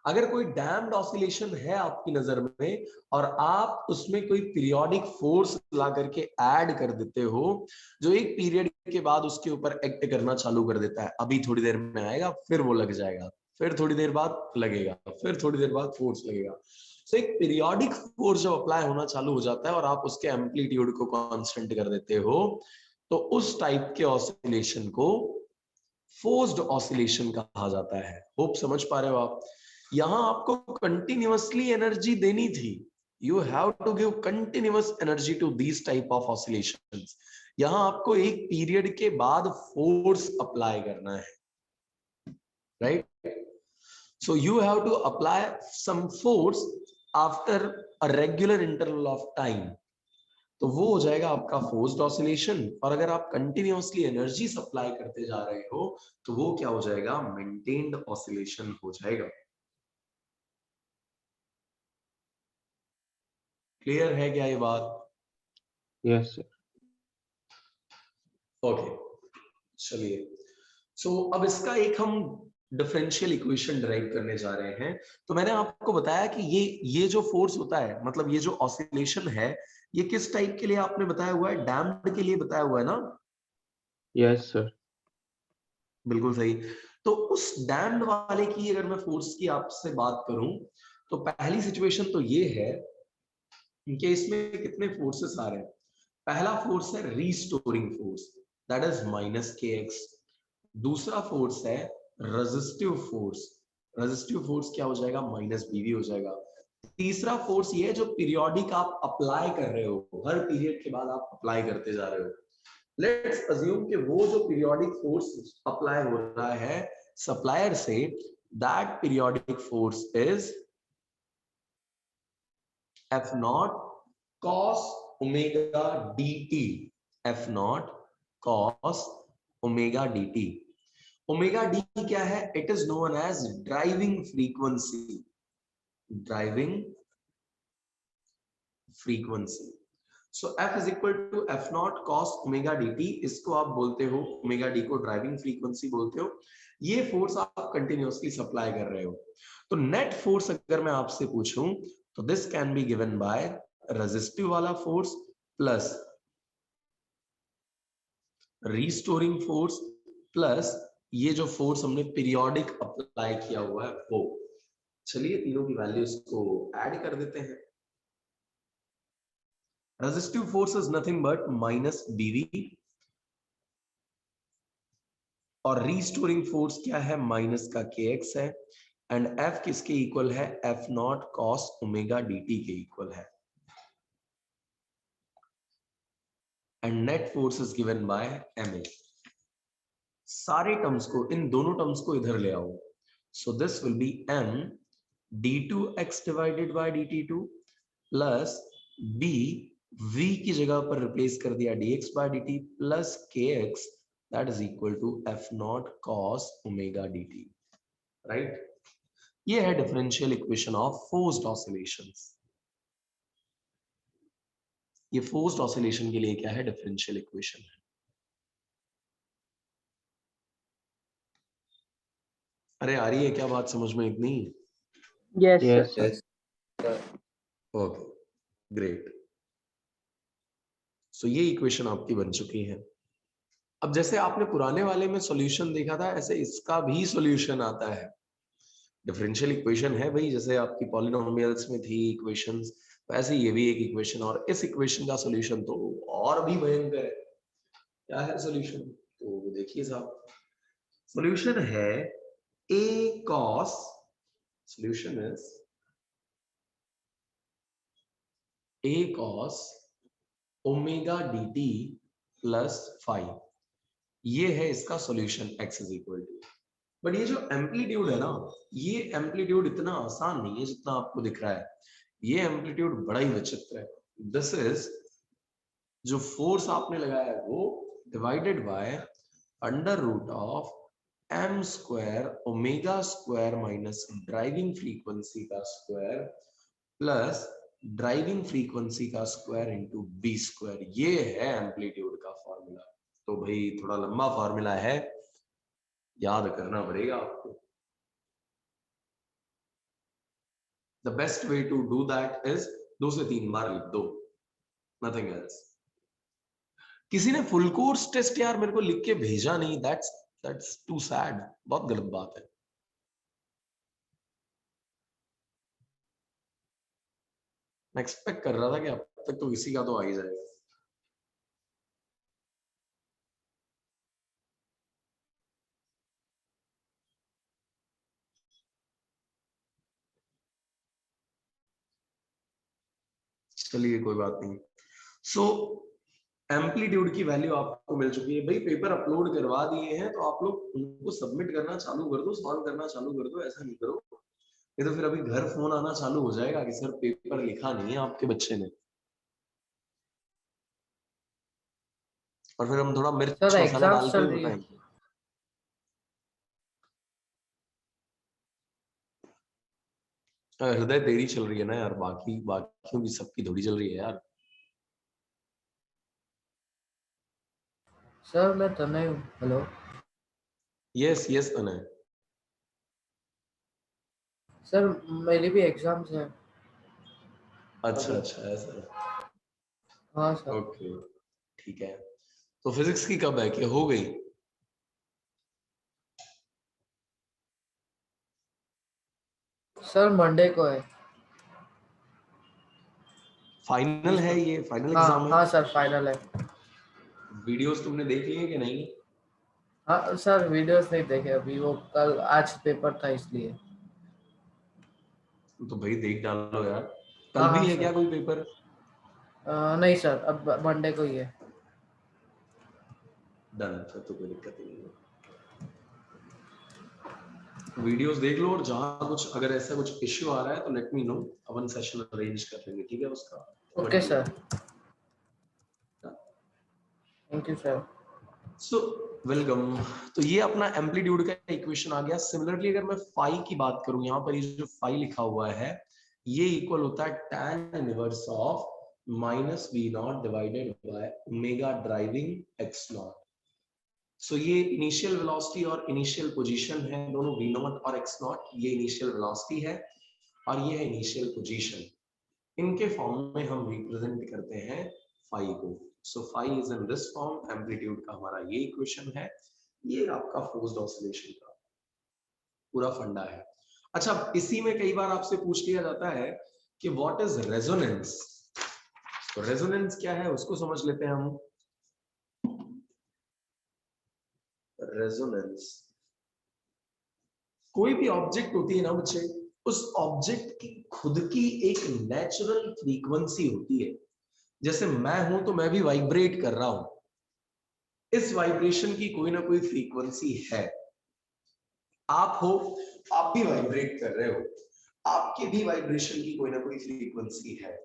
अगर कोई डैम्ड ऑसिलेशन है आपकी नजर में और आप उसमें कोई पीरियोडिक फोर्स ला करके ऐड कर देते हो जो एक पीरियड के बाद उसके ऊपर एक्ट करना चालू कर देता है, अभी थोड़ी देर में आएगा, फिर वो लग जाएगा, फिर थोड़ी देर बाद लगेगा, फिर थोड़ी देर बाद फोर्स लगेगा। तो एक पीरियोडिक फोर्स जब अप्लाई होना चालू हो जाता है और आप उसके एम्पलीट्यूड को कांस्टेंट कर देते हो, तो उस टाइप के ऑसिलेशन को फोर्स्ड ऑसिलेशन कहा जाता है। होप समझ पा रहे हो आप। यहां आपको कंटिन्यूअसली एनर्जी देनी थी, you have to give continuous energy to these type of oscillations. यहां आपको एक पीरियड के बाद फोर्स अप्लाई करना है, right. So you have to apply some force after a regular interval of time, तो वो हो जाएगा आपका फोर्स्ड ऑसिलेशन। और अगर आप कंटिन्यूअसली एनर्जी सप्लाई करते जा रहे हो तो वो क्या हो जाएगा, मेंटेन्ड ऑसिलेशन हो जाएगा। क्लियर है क्या ये बात? Yes sir. ओके, चलिए। सो अब इसका एक हम डिफरेंशियल इक्वेशन डिराइव करने जा रहे हैं। तो मैंने आपको बताया कि ये जो फोर्स होता है, मतलब ये जो ऑसिलेशन है, ये किस टाइप के लिए आपने बताया हुआ है, डैम्प्ड के लिए बताया हुआ है ना? Yes sir. बिल्कुल सही। तो उस डैम्ड वाले की अगर मैं फोर्स की आपसे बात करूं तो पहली सिचुएशन तो ये है कि इसमें कितने फोर्सेस आ रहे हैं। पहला फोर्स है restoring force, that is -kx। दूसरा फोर्स है रेजिस्टिव फोर्स, रेजिस्टिव फोर्स क्या हो जाएगा, -bv हो जाएगा। तीसरा फोर्स ये है जो पीरियोडिक आप अप्लाई कर रहे हो, हर पीरियड के बाद आप अप्लाई करते जा रहे हो। लेट्स अज्यूम कि वो जो पीरियोडिक फोर्स अप्लाई हो रहा है सप्लायर से, that periodic force is F0 cos omega dt, F0 cos omega dt। Omega D क्या है, it is known as driving frequency, driving frequency. So F is equal to F0 cos omega dt, इसको आप बोलते हो, omega D को driving frequency बोलते हो। ये फोर्स आप कंटिन्यूअसली सप्लाई कर रहे हो। तो नेट फोर्स अगर मैं आपसे पूछूं तो this can be given by resistive वाला force plus restoring force plus ये जो फोर्स हमने पीरियोडिक अप्लाई किया हुआ है वो। चलिए तीनों की वैल्यूज को ऐड कर देते हैं। Resistive force is nothing but -bv और रीस्टोरिंग फोर्स क्या है, माइनस का kx है, एंड F किसके इक्वल है, F0 cos ओमेगा dt के इक्वल है। And net force is given bye ma। सारे टर्म्स को, इन दोनों टर्म्स को इधर ले आओ। सो this will B m d2x divided by dt2 plus b v की जगह पर रिप्लेस कर दिया dx by dt plus kx that is equal to f naught cos omega dt, right? ये है differential equation of forced oscillations. ये forced oscillation के लिए क्या है? डिफरेंशियल इक्वेशन है। अरे आ रही है क्या बात समझ में इतनी? Yes, sir. Yes, sir. Yes, sir. Okay, great. So ये इक्वेशन आपकी बन चुकी है। अब जैसे आपने पुराने वाले में सॉल्यूशन देखा था, ऐसे इसका भी सॉल्यूशन आता है। डिफरेंशियल इक्वेशन है भाई, जैसे आपकी पॉलिनोमियल्स में थी इक्वेशंस, वैसे ये भी एक इक्वेशन, और इस इक्वेशन का सॉल्यूशन तो और भी भयंकर है। क्या है सॉल्यूशन? तो देखिए साहब, सॉल्यूशन है a cos, solution is a cos omega dt plus phi। ये है इसका solution x is equal to. But ये जो एम्पलीट्यूड है ना, ये एम्पलीट्यूड इतना आसान नहीं है जितना आपको दिख रहा है। ये एम्पलीट्यूड बड़ा ही विचित्र है। दिस इज, जो फोर्स आपने लगाया है वो divided by under root of m square omega square minus driving frequency का स्क्वायर प्लस ड्राइविंग फ्रीक्वेंसी का स्क्वायर इनटू b स्क्वायर। ये है एम्पलीट्यूड का फॉर्मूला। तो भाई थोड़ा लंबा फॉर्मूला है, याद करना पड़ेगा आपको। The best way to do that is 2 से 3 बार लिख दो, नथिंग एल्स। किसी ने फुल कोर्स टेस्ट यार मेरे को लिख के भेजा नहीं, दैट्स टू सैड, बहुत गलत बात है। मैं एक्सपेक्ट कर रहा था कि अब तक तो किसी का तो आ ही जाएगा। चलिए कोई बात नहीं। सो एम्पलीट्यूड की वैल्यू आपको मिल चुकी है भाई, पेपर अपलोड करवा दिए हैं तो आप लोग उनको सबमिट करना चालू कर दो, सॉल्व करना चालू कर दो। ऐसा नहीं करो, ये तो फिर अभी घर फोन आना चालू हो जाएगा कि सर पेपर लिखा नहीं है आपके बच्चे ने, और फिर हम थोड़ा मिर्च सर मसाला एग्जाम डाल के चल भी रही है। बताएंगे। हृदय तेरी चल रही है ना यार, बाकियों की सबकी थोड़ी चल रही है यार। सर मैं तनय हूँ। Hello yes yes Anay. Sir, मेरी भी एग्जाम्स है। अच्छा अच्छा ऐसा है, हाँ सर। ओके ठीक है। तो फिजिक्स की कब है कि हो गई? सर मंडे को है। फाइनल है ये, फाइनल हाँ एग्जाम है? हाँ सर, फाइनल है। वीडियोस तुमने देख लिए कि नहीं? हाँ सर, वीडियोस नहीं देखे अभी, वो कल आज पेपर था इसलिए। तो भाई देख डालो यार। कल हाँ भी हाँ है क्या सर। कोई पेपर? नहीं सर, अब मंडे को ही है। डन, फिर तो कोई दिक्कत ही नहीं है। वीडियोस देख लो, और जहां कुछ अगर ऐसा कुछ इश्यू आ रहा है तो लेट मी नो, अपन सेशन अरेंज कर लेंगे, ठीक है उसका। Okay sir, thank you sir. So welcome. तो ये अपना एम्पलीट्यूड का इक्वेशन आ गया। सिमिलरली अगर मैं फाई की बात करूं, यहाँ पर ये जो फाई लिखा हुआ है ये इक्वल होता है tan inverse of minus v naught divided by omega driving x naught. So ये इनिशियल वेलोसिटी और इनिशियल पोजीशन है, दोनों v नॉट और x नॉट। ये इनिशियल वेलोसिटी है और ये है इनिशियल पोजीशन। इनके फॉर्म में हम रिप्रेजेंट करते हैं फाई को। So phi is in this form, amplitude का हमारा ये इक्वेशन है। ये आपका फोर्स्ड ऑसिलेशन का पूरा फंडा है। अच्छा, इसी में कई बार आपसे पूछ लिया जाता है कि व्हाट इज रेजोनेंस। तो रेजोनेंस क्या है उसको समझ लेते हैं हम। रेजोनेंस, कोई भी ऑब्जेक्ट होती है ना बच्चे, उस ऑब्जेक्ट की खुद की एक नेचुरल फ्रीक्वेंसी होती है। जैसे मैं हूं तो मैं भी वाइब्रेट कर रहा हूं, इस वाइब्रेशन की कोई ना कोई फ्रीक्वेंसी है। आप हो, आप भी वाइब्रेट कर रहे हो, आपके भी वाइब्रेशन की कोई ना कोई फ्रीक्वेंसी है।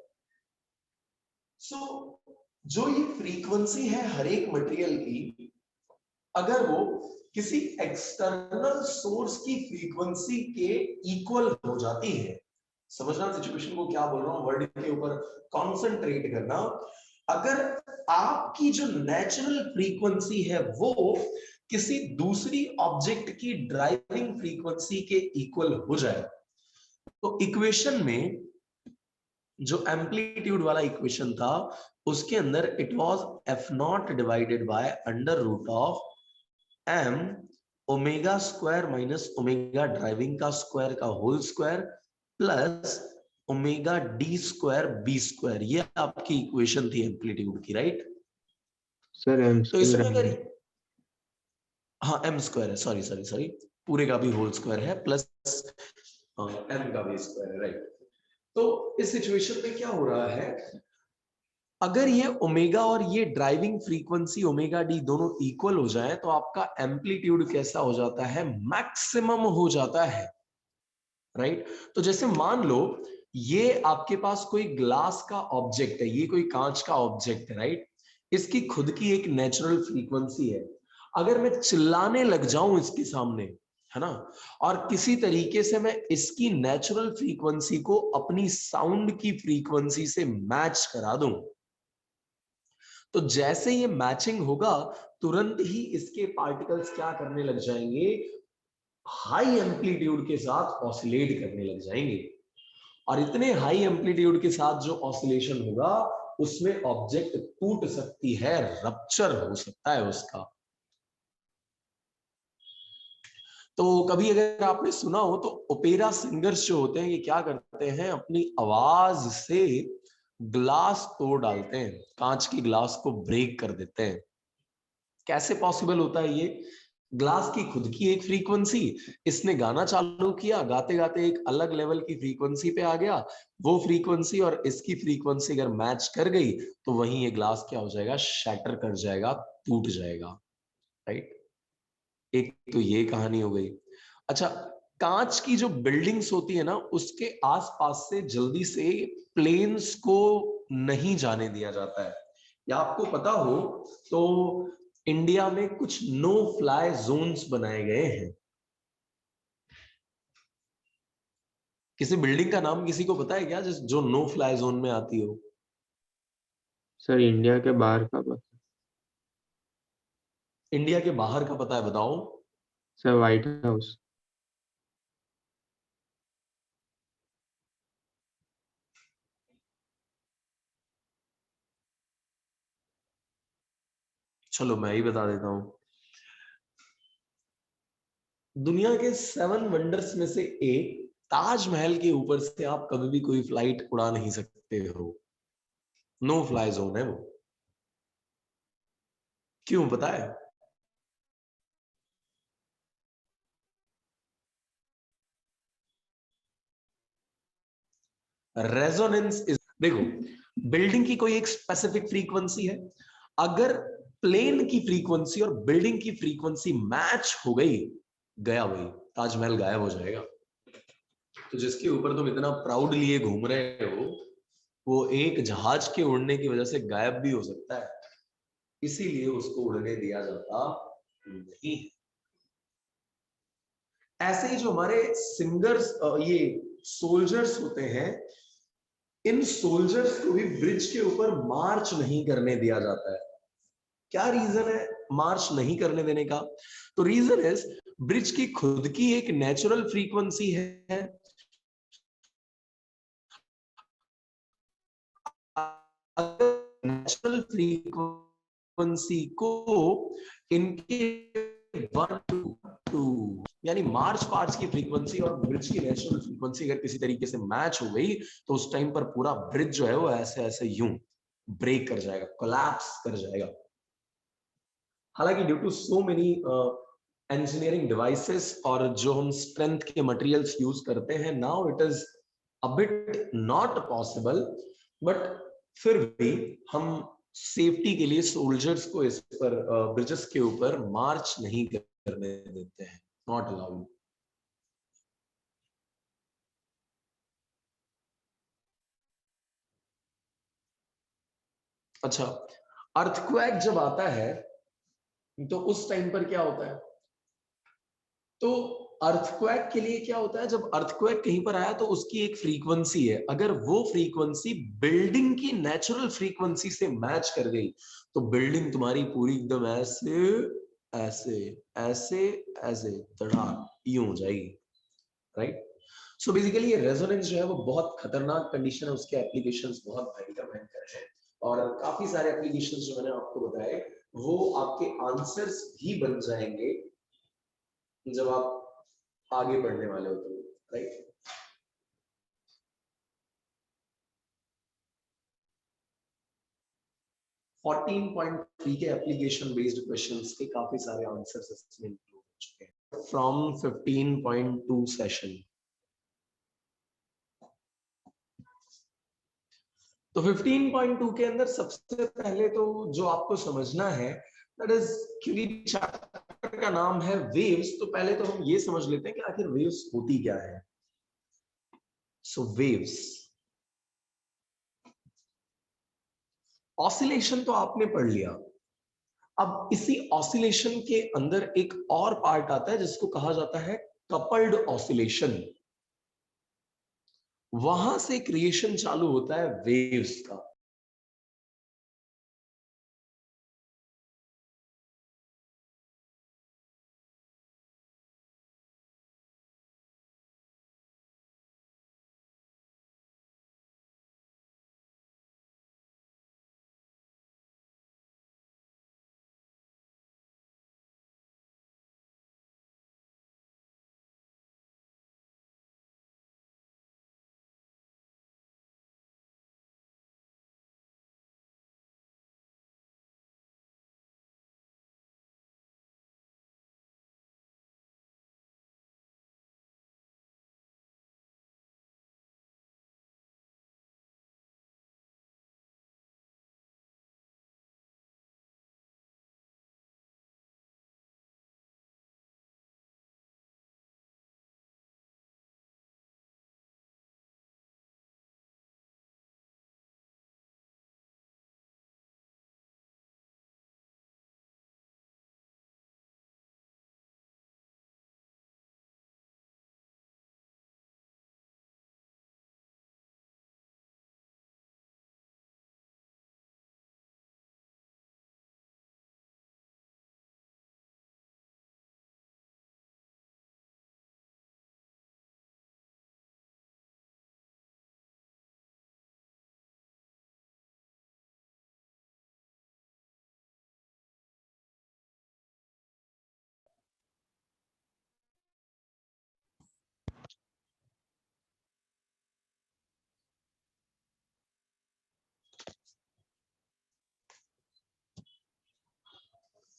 सो जो ये फ्रीक्वेंसी है हर एक मटेरियल की, अगर वो किसी एक्सटर्नल सोर्स की फ्रीक्वेंसी के इक्वल हो जाती है, समझना सिचुएशन को क्या बोल रहा हूं, वर्ड के ऊपर कॉन्सेंट्रेट करना। अगर आपकी जो नेचुरल फ्रीक्वेंसी है वो किसी दूसरी ऑब्जेक्ट की ड्राइविंग फ्रीक्वेंसी के इक्वल हो जाए, तो इक्वेशन में जो एम्पलीट्यूड वाला इक्वेशन था उसके अंदर it was F naught divided by under root of M omega square minus omega driving का स्क्वायर का whole square plus omega D square B square. ये आपकी इक्वेशन थी एम्पलीट्यूड की, राइट? सर एम तो इसमें अगर स्क्वायर हाँ एम स्क्वायर है, सॉरी सॉरी सॉरी, पूरे का भी होल स्क्वायर है प्लस एम का भी स्क्वायर है, राइट? तो इस सिचुएशन में क्या हो रहा है, अगर ये ओमेगा और ये ड्राइविंग फ्रीक्वेंसी ओमेगा डी दोनों इक्वल हो जाए तो आपका एम्पलीट्यूड कैसा हो जाता है, मैक्सिमम हो जाता है, राइट? तो जैसे मान लो ये आपके पास कोई ग्लास का ऑब्जेक्ट है, ये कोई कांच का ऑब्जेक्ट है, राइट? इसकी खुद की एक नेचुरल फ्रीक्वेंसी है। अगर मैं चिल्लाने लग जाऊं इसके सामने, है ना, और किसी तरीके से मैं इसकी नेचुरल फ्रीक्वेंसी को अपनी साउंड की फ्रीक्वेंसी से मैच करा दूं, तो जैसे ये मैचिंग होगा तुरंत ही इसके पार्टिकल्स क्या करने लग जाएंगे, हाई एम्पलीट्यूड के साथ ऑसिलेट करने लग जाएंगे। और इतने हाई एम्पलीट्यूड के साथ जो ऑसिलेशन होगा उसमें ऑब्जेक्ट टूट सकती है, रप्चर हो सकता है उसका। तो कभी अगर आपने सुना हो तो ओपेरा सिंगर्स जो होते हैं ये क्या करते हैं, अपनी आवाज से ग्लास तोड़ डालते हैं, कांच की ग्लास को ब्रेक कर देते हैं। कैसे पॉसिबल होता है ये? ग्लास की खुद की एक फ्रीक्वेंसी, इसने गाना चालू किया, गाते गाते एक अलग लेवल की फ्रीक्वेंसी पे आ गया, वो फ्रीक्वेंसी और इसकी फ्रीक्वेंसी अगर मैच कर गई तो वहीं ये ग्लास क्या हो जाएगा, शैटर कर जाएगा, टूट जाएगा, राइट? एक तो ये कहानी हो गई। अच्छा, कांच की जो बिल्डिंग्स होती है ना उसके आसपास से जल्दी से प्लेन्स को नहीं जाने दिया जाता है। या आपको पता हो तो इंडिया में कुछ नो फ्लाई जोन्स बनाए गए हैं। किसी बिल्डिंग का नाम किसी को पता है क्या जो नो फ्लाई जोन में आती हो? सर इंडिया के बाहर का पता। इंडिया के बाहर का पता है, बताओ। Sir white house. चलो मैं ही बता देता हूं। दुनिया के 7 वंडर्स में से एक ताजमहल के ऊपर से आप कभी भी कोई फ्लाइट उड़ा नहीं सकते हो। नो फ्लाई जोन है वो। क्यों पता है? रेजोनेंस इज, देखो बिल्डिंग की कोई एक स्पेसिफिक फ्रीक्वेंसी है, अगर प्लेन की फ्रीक्वेंसी और बिल्डिंग की फ्रीक्वेंसी मैच हो गई, गया वही, ताजमहल गायब हो जाएगा। तो जिसके ऊपर तुम इतना प्राउड लिए घूम रहे हो वो एक जहाज के उड़ने की वजह से गायब भी हो सकता है, इसीलिए उसको उड़ने दिया जाता नहीं। ऐसे ही जो हमारे सिंगर्स, ये सोल्जर्स होते हैं, इन सोल्जर्स को भी ब्रिज के ऊपर मार्च नहीं करने दिया जाता है। क्या रीजन है मार्च नहीं करने देने का? तो रीजन इज, ब्रिज की खुद की एक नेचुरल फ्रीक्वेंसी है, नेचुरल फ्रीक्वेंसी को इनके 1 to 2 यानी मार्च पार्ट्स की फ्रीक्वेंसी और ब्रिज की नेचुरल फ्रीक्वेंसी अगर किसी तरीके से मैच हो गई तो उस टाइम पर पूरा ब्रिज जो है वो ऐसे ऐसे यूं ब्रेक कर जाएगा, कोलैप्स कर जाएगा। हालांकि due to so many engineering devices और जो हम स्ट्रेंथ के मटेरियल्स यूज करते हैं, now it is a bit not possible, but फिर भी हम सेफ्टी के लिए सोल्जर्स को इस पर ब्रिजेस के ऊपर मार्च नहीं करने देते हैं, नॉट अलाउड। अच्छा, अर्थक्वेक जब आता है तो उस टाइम पर क्या होता है? तो अर्थक्वेक के लिए क्या होता है, जब अर्थक्वेक कहीं पर आया तो उसकी एक फ्रीक्वेंसी है, अगर वो फ्रीक्वेंसी बिल्डिंग की नेचुरल फ्रीक्वेंसी से मैच कर गई तो बिल्डिंग तुम्हारी पूरी एकदम ऐसे ऐसे ऐसे ऐसे धड़ाक यूं हो जाएगी, राइट? सो बेसिकली ये रेजोनेंस जो है वो बहुत खतरनाक कंडीशन है, उसके एप्लीकेशंस बहुत भयंकर हैं और काफी सारे एप्लीकेशंस जो मैंने आपको बताए वो आपके आंसर्स भी बन जाएंगे जब आप आगे बढ़ने वाले हो तो, राइट? फोर्टीन पॉइंट थ्री के एप्लीकेशन बेस्ड क्वेश्चंस के काफी सारे आंसर्स इसमें इंक्लूड हो चुके हैं फ्रॉम 15.2 सेशन। तो 15.2 के अंदर सबसे पहले तो जो आपको समझना है दैट इज, क्योंकि चैप्टर का नाम है वेव्स, तो पहले तो हम ये समझ लेते हैं कि आखिर वेव्स होती क्या है। सो वेव्स, ऑसिलेशन तो आपने पढ़ लिया। अब इसी ऑसिलेशन के अंदर एक और पार्ट आता है जिसको कहा जाता है कपल्ड ऑसिलेशन। वहां से क्रिएशन चालू होता है वेव्स का।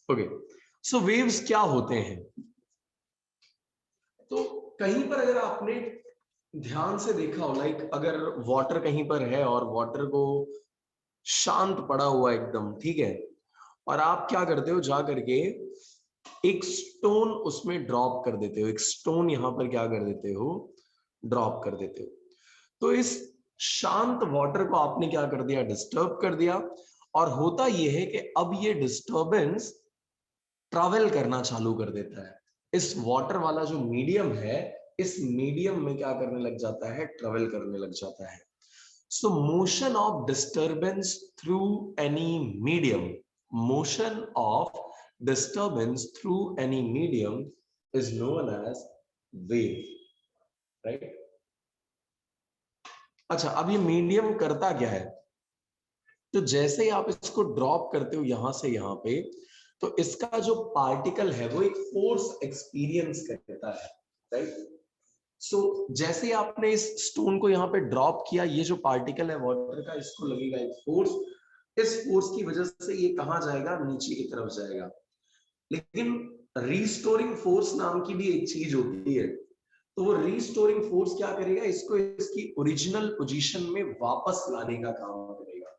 ओके, सो वेव्स क्या होते हैं? तो कहीं पर अगर आपने ध्यान से देखा हो, लाइक अगर वाटर कहीं पर है और वाटर को शांत पड़ा हुआ एकदम, ठीक है, और आप क्या करते हो, जा करके एक स्टोन उसमें ड्रॉप कर देते हो, एक स्टोन यहां पर क्या कर देते हो, ड्रॉप कर देते हो। तो इस शांत वाटर को आपने क्या कर दिया, डिस्टर्ब कर दिया, और होता यह है कि अब ये डिस्टर्बेंस ट्रैवल करना चालू कर देता है। इस वाटर वाला जो मीडियम है, इस मीडियम में क्या करने लग जाता है, ट्रैवल करने लग जाता है। सो motion of disturbance through any medium, motion of disturbance through any medium is known as wave, right? अच्छा, अब ये मीडियम करता क्या है? तो जैसे ही आप इसको ड्रॉप करते हो यहां से यहां पे, तो इसका जो पार्टिकल है वो एक फोर्स एक्सपीरियंस करता है, राइट? सो जैसे ही आपने इस स्टोन को यहाँ पे ड्रॉप किया, ये जो पार्टिकल है वाटर का, इसको लगेगा एक फोर्स। इस फोर्स की वजह से ये कहां जाएगा, नीचे की तरफ जाएगा। लेकिन रीस्टोरिंग फोर्स नाम की भी एक चीज होती है, तो वो रीस्टोरिंग फोर्स क्या करेगा, इसको इसकी ओरिजिनल पोजीशन में वापस लाने का काम करेगा।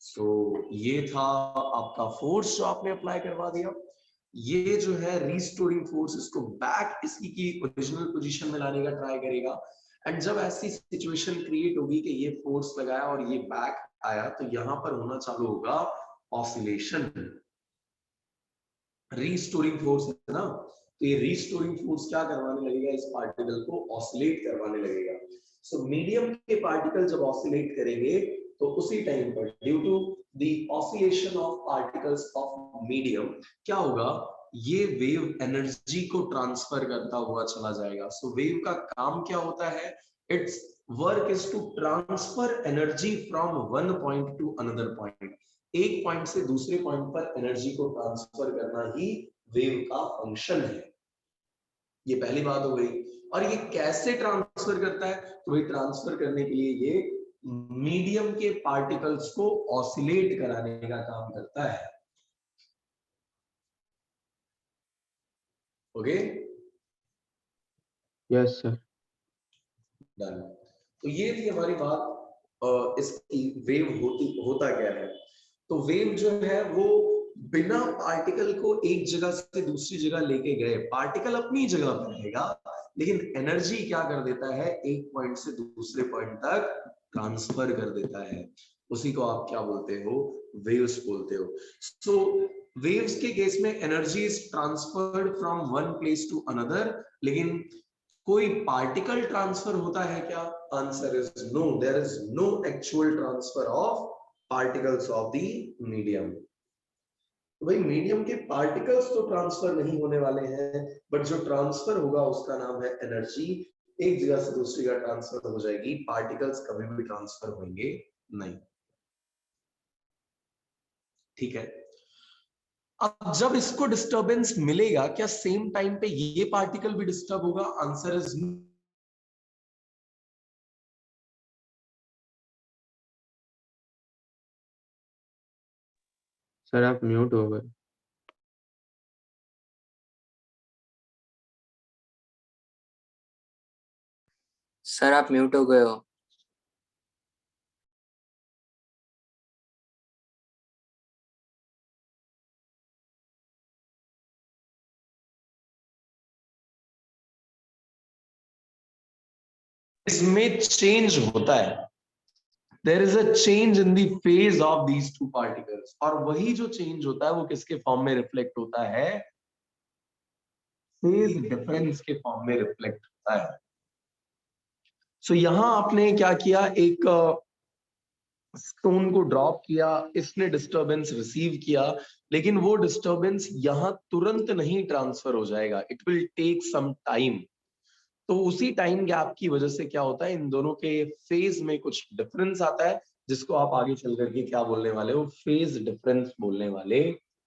सो ये था आपका फोर्स जो आपने अप्लाई करवा दिया। ये जो है रीस्टोरिंग फोर्स, इसको बैक इसकी की ओरिजिनल पोजीशन में लाने का ट्राई करेगा। एंड जब ऐसी सिचुएशन क्रिएट होगी कि ये फोर्स लगाया और ये बैक आया, तो यहां पर होना चालू होगा ऑसिलेशन। रीस्टोरिंग फोर्स है ना, तो ये रीस्टोरिंग फोर्स क्या करवाने लगेगा, इस पार्टिकल को ऑसिलेट करवाने लगेगा। सो मीडियम के पार्टिकल जब ऑसिलेट करेंगे तो उसी टाइम पर due to the oscillation of particles of medium क्या होगा, ये वेव एनर्जी को ट्रांसफर करता हुआ चला जाएगा। सो वेव का काम क्या होता है, it's work is to transfer energy from one point to another point. एक पॉइंट से दूसरे पॉइंट पर एनर्जी को ट्रांसफर करना ही वेव का फंक्शन है। ये पहली बात हो गई। और ये कैसे ट्रांसफर करता है, तो ये ट्रांसफर करने के लिए ये मीडियम के पार्टिकल्स को ऑसिलेट कराने का काम करता है। Okay, yes sir. डन। तो ये थी हमारी बात इसकी वेव होता क्या है। तो वेव जो है वो बिना पार्टिकल को एक जगह से दूसरी जगह लेके गए, पार्टिकल अपनी जगह पर रहेगा लेकिन एनर्जी क्या कर देता है, एक पॉइंट से दूसरे पॉइंट तक ट्रांसफर कर देता है। उसी को आप क्या बोलते हो, वेव्स बोलते हो। सो वेव्स के केस में energy is transferred from one place to another, लेकिन कोई पार्टिकल ट्रांसफर होता है क्या, answer is no, there is no actual transfer of particles of the medium. तो भाई मीडियम के पार्टिकल्स तो ट्रांसफर नहीं होने वाले हैं, बट जो ट्रांसफर होगा उसका नाम है एनर्जी। एक जगह से दूसरी जगह ट्रांसफर हो जाएगी, पार्टिकल्स कभी भी ट्रांसफर होंगे नहीं। ठीक है, अब जब इसको डिस्टरबेंस मिलेगा, क्या सेम टाइम पे ये पार्टिकल भी डिस्टर्ब होगा, आंसर इज सर आप म्यूट हो गए। सर आप म्यूट हो गए हो। इसमें चेंज होता है, there is a change in the phase of these two particles, और वही जो चेंज होता है वो किसके फॉर्म में रिफ्लेक्ट होता है, फेज डिफरेंस के फॉर्म में रिफ्लेक्ट होता है। सो यहां आपने क्या किया, एक स्टोन को ड्रॉप किया, इसने डिस्टरबेंस रिसीव किया, लेकिन वो डिस्टरबेंस यहां तुरंत नहीं ट्रांसफर हो जाएगा, it will take some time. तो उसी टाइम गैप की वजह से क्या होता है, इन दोनों के फेज में कुछ डिफरेंस आता है, जिसको आप आगे चल करके क्या बोलने वाले हो, फेज डिफरेंस बोलने वाले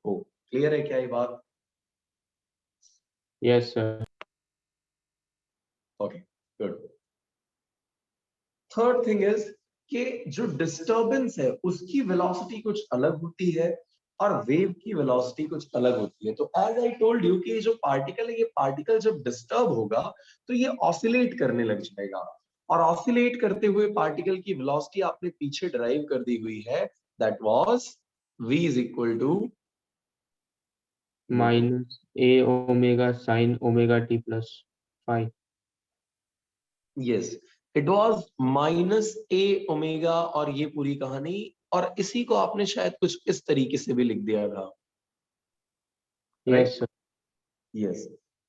हो। क्लियर है क्या ये बात? Yes sir. Okay, good. Third thing is कि जो डिस्टरबेंस है उसकी वेलोसिटी कुछ अलग होती है और वेव की वेलोसिटी कुछ अलग होती है। तो एज आई टोल्ड यू कि जो पार्टिकल है, ये पार्टिकल जब डिस्टर्ब होगा तो ये ऑसिलेट करने लग जाएगा, और ऑसिलेट करते हुए पार्टिकल की वेलोसिटी आपने पीछे ड्राइव कर दी हुई है, that was v is equal to minus A omega sine omega T plus 5। Yes, it was minus A omega, और ये पूरी कहानी, और इसी को आपने शायद कुछ इस तरीके से भी लिख दिया था। Yes sir. यस,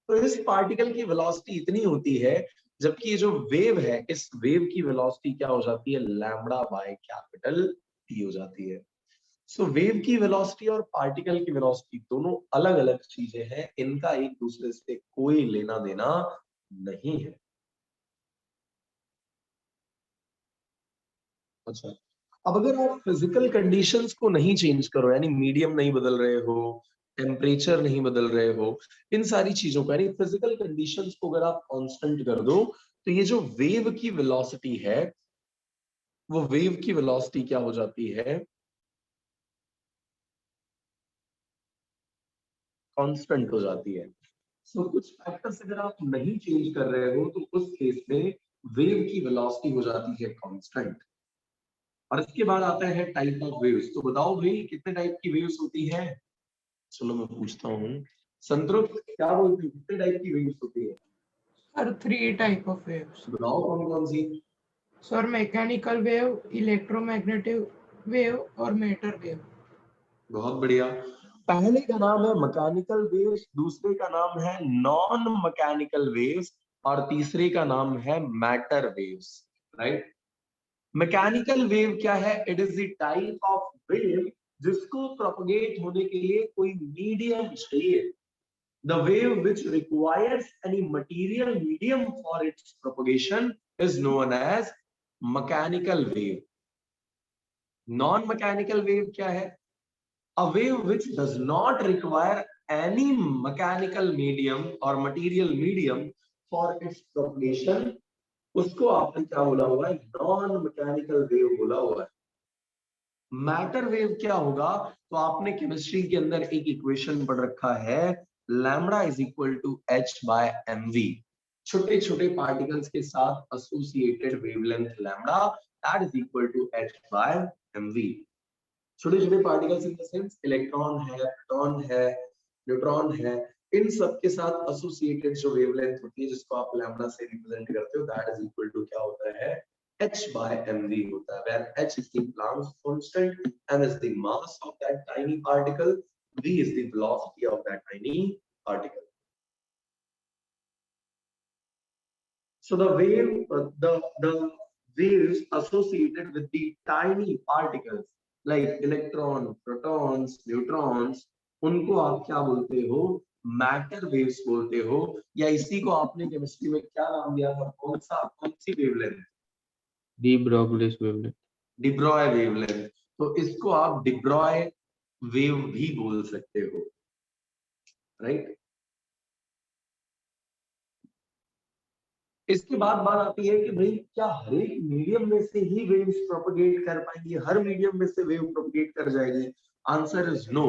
तो इस पार्टिकल की वेलोसिटी इतनी होती है, जबकि ये जो वेव है, इस वेव की वेलोसिटी क्या हो जाती है, लैम्बडा बाय कैपिटल टी हो जाती है। सो वेव की वेलोसिटी और पार्टिकल की वेलोसिटी दोनों अलग अलग चीजें हैं, इनका एक दूसरे से कोई लेना देना नहीं है। अच्छा, अब अगर आप फिजिकल कंडीशंस को नहीं चेंज करो, यानी मीडियम नहीं बदल रहे हो, टेम्परेचर नहीं बदल रहे हो, इन सारी चीजों को, यानी फिजिकल कंडीशंस को अगर आप कांस्टेंट कर दो, तो ये जो वेव की वेलोसिटी है, वो वेव की वेलोसिटी क्या हो जाती है, कांस्टेंट हो जाती है। सो कुछ फैक्टर्स अगर आप नहीं चेंज कर रहे हो, तो उस केस में वेव की वेलोसिटी हो जाती है कांस्टेंट। और इसके बाद आता है टाइप ऑफ वेव्स। तो बताओ भाई कितने टाइप की वेव्स होती है? चलो मैं पूछता हूँ, संतृप्त क्या बोलते हो, कितने टाइप की वेव्स होती है? Sir 3 type of waves. बताओ कौन कौन सी। Sir mechanical wave, electromagnetic wave और मैटर वेव। बहुत बढ़िया। पहले का नाम है मैकेनिकल वेव्स, दूसरे का नाम है नॉन मैकेनिकल वेव्स और तीसरे का नाम है matter waves, right. Mechanical wave क्या है? It is the type of wave जिसको प्रोपगेट होने के लिए कोई मीडियम चाहिए। The wave which requires any material medium for its propagation is known as mechanical wave. Non-mechanical wave क्या है? A wave which does not require any mechanical medium or material medium for its propagation, उसको आपने क्या बोला हुआ है? Non-mechanical wave बोला हुआ है। मैटर वेव क्या होगा? तो आपने केमिस्ट्री के अंदर एक इक्वेशन पढ़ रखा है, lambda is equal to H by MV. छोटे छोटे पार्टिकल्स के साथ associated wavelength lambda that is equal to H by MV. छोटे छोटे particles in the sense electron है, प्रोटॉन है, न्यूट्रॉन है, इन सब के साथ एसोसिएटेड जो वेवलेंथ होती है जिसको आप लैम्बडा से रिप्रेजेंट करते हो, दैट इज इक्वल टू क्या होता है? h by mv होता है, where h is the Planck's constant, m is the mass of that tiny particle, v is the velocity of that tiny particle. So the waves associated with the tiny particles like electron, protons, neutrons, उनको आप क्या बोलते हो? Matter waves बोलते हो। या इसी को आपने केमिस्ट्री में क्या नाम दिया था? कौन सी wavelength? De Broglie's wavelength. De Broglie wavelength. तो इसको आप डिब्रॉय वेव भी बोल सकते हो, राइट। इसके बाद बात आती है कि भाई क्या हर एक मीडियम में से ही वेव्स प्रोपगेट कर पाएंगी? हर मीडियम में से वेव प्रोपगेट कर जाएगी? Answer is no.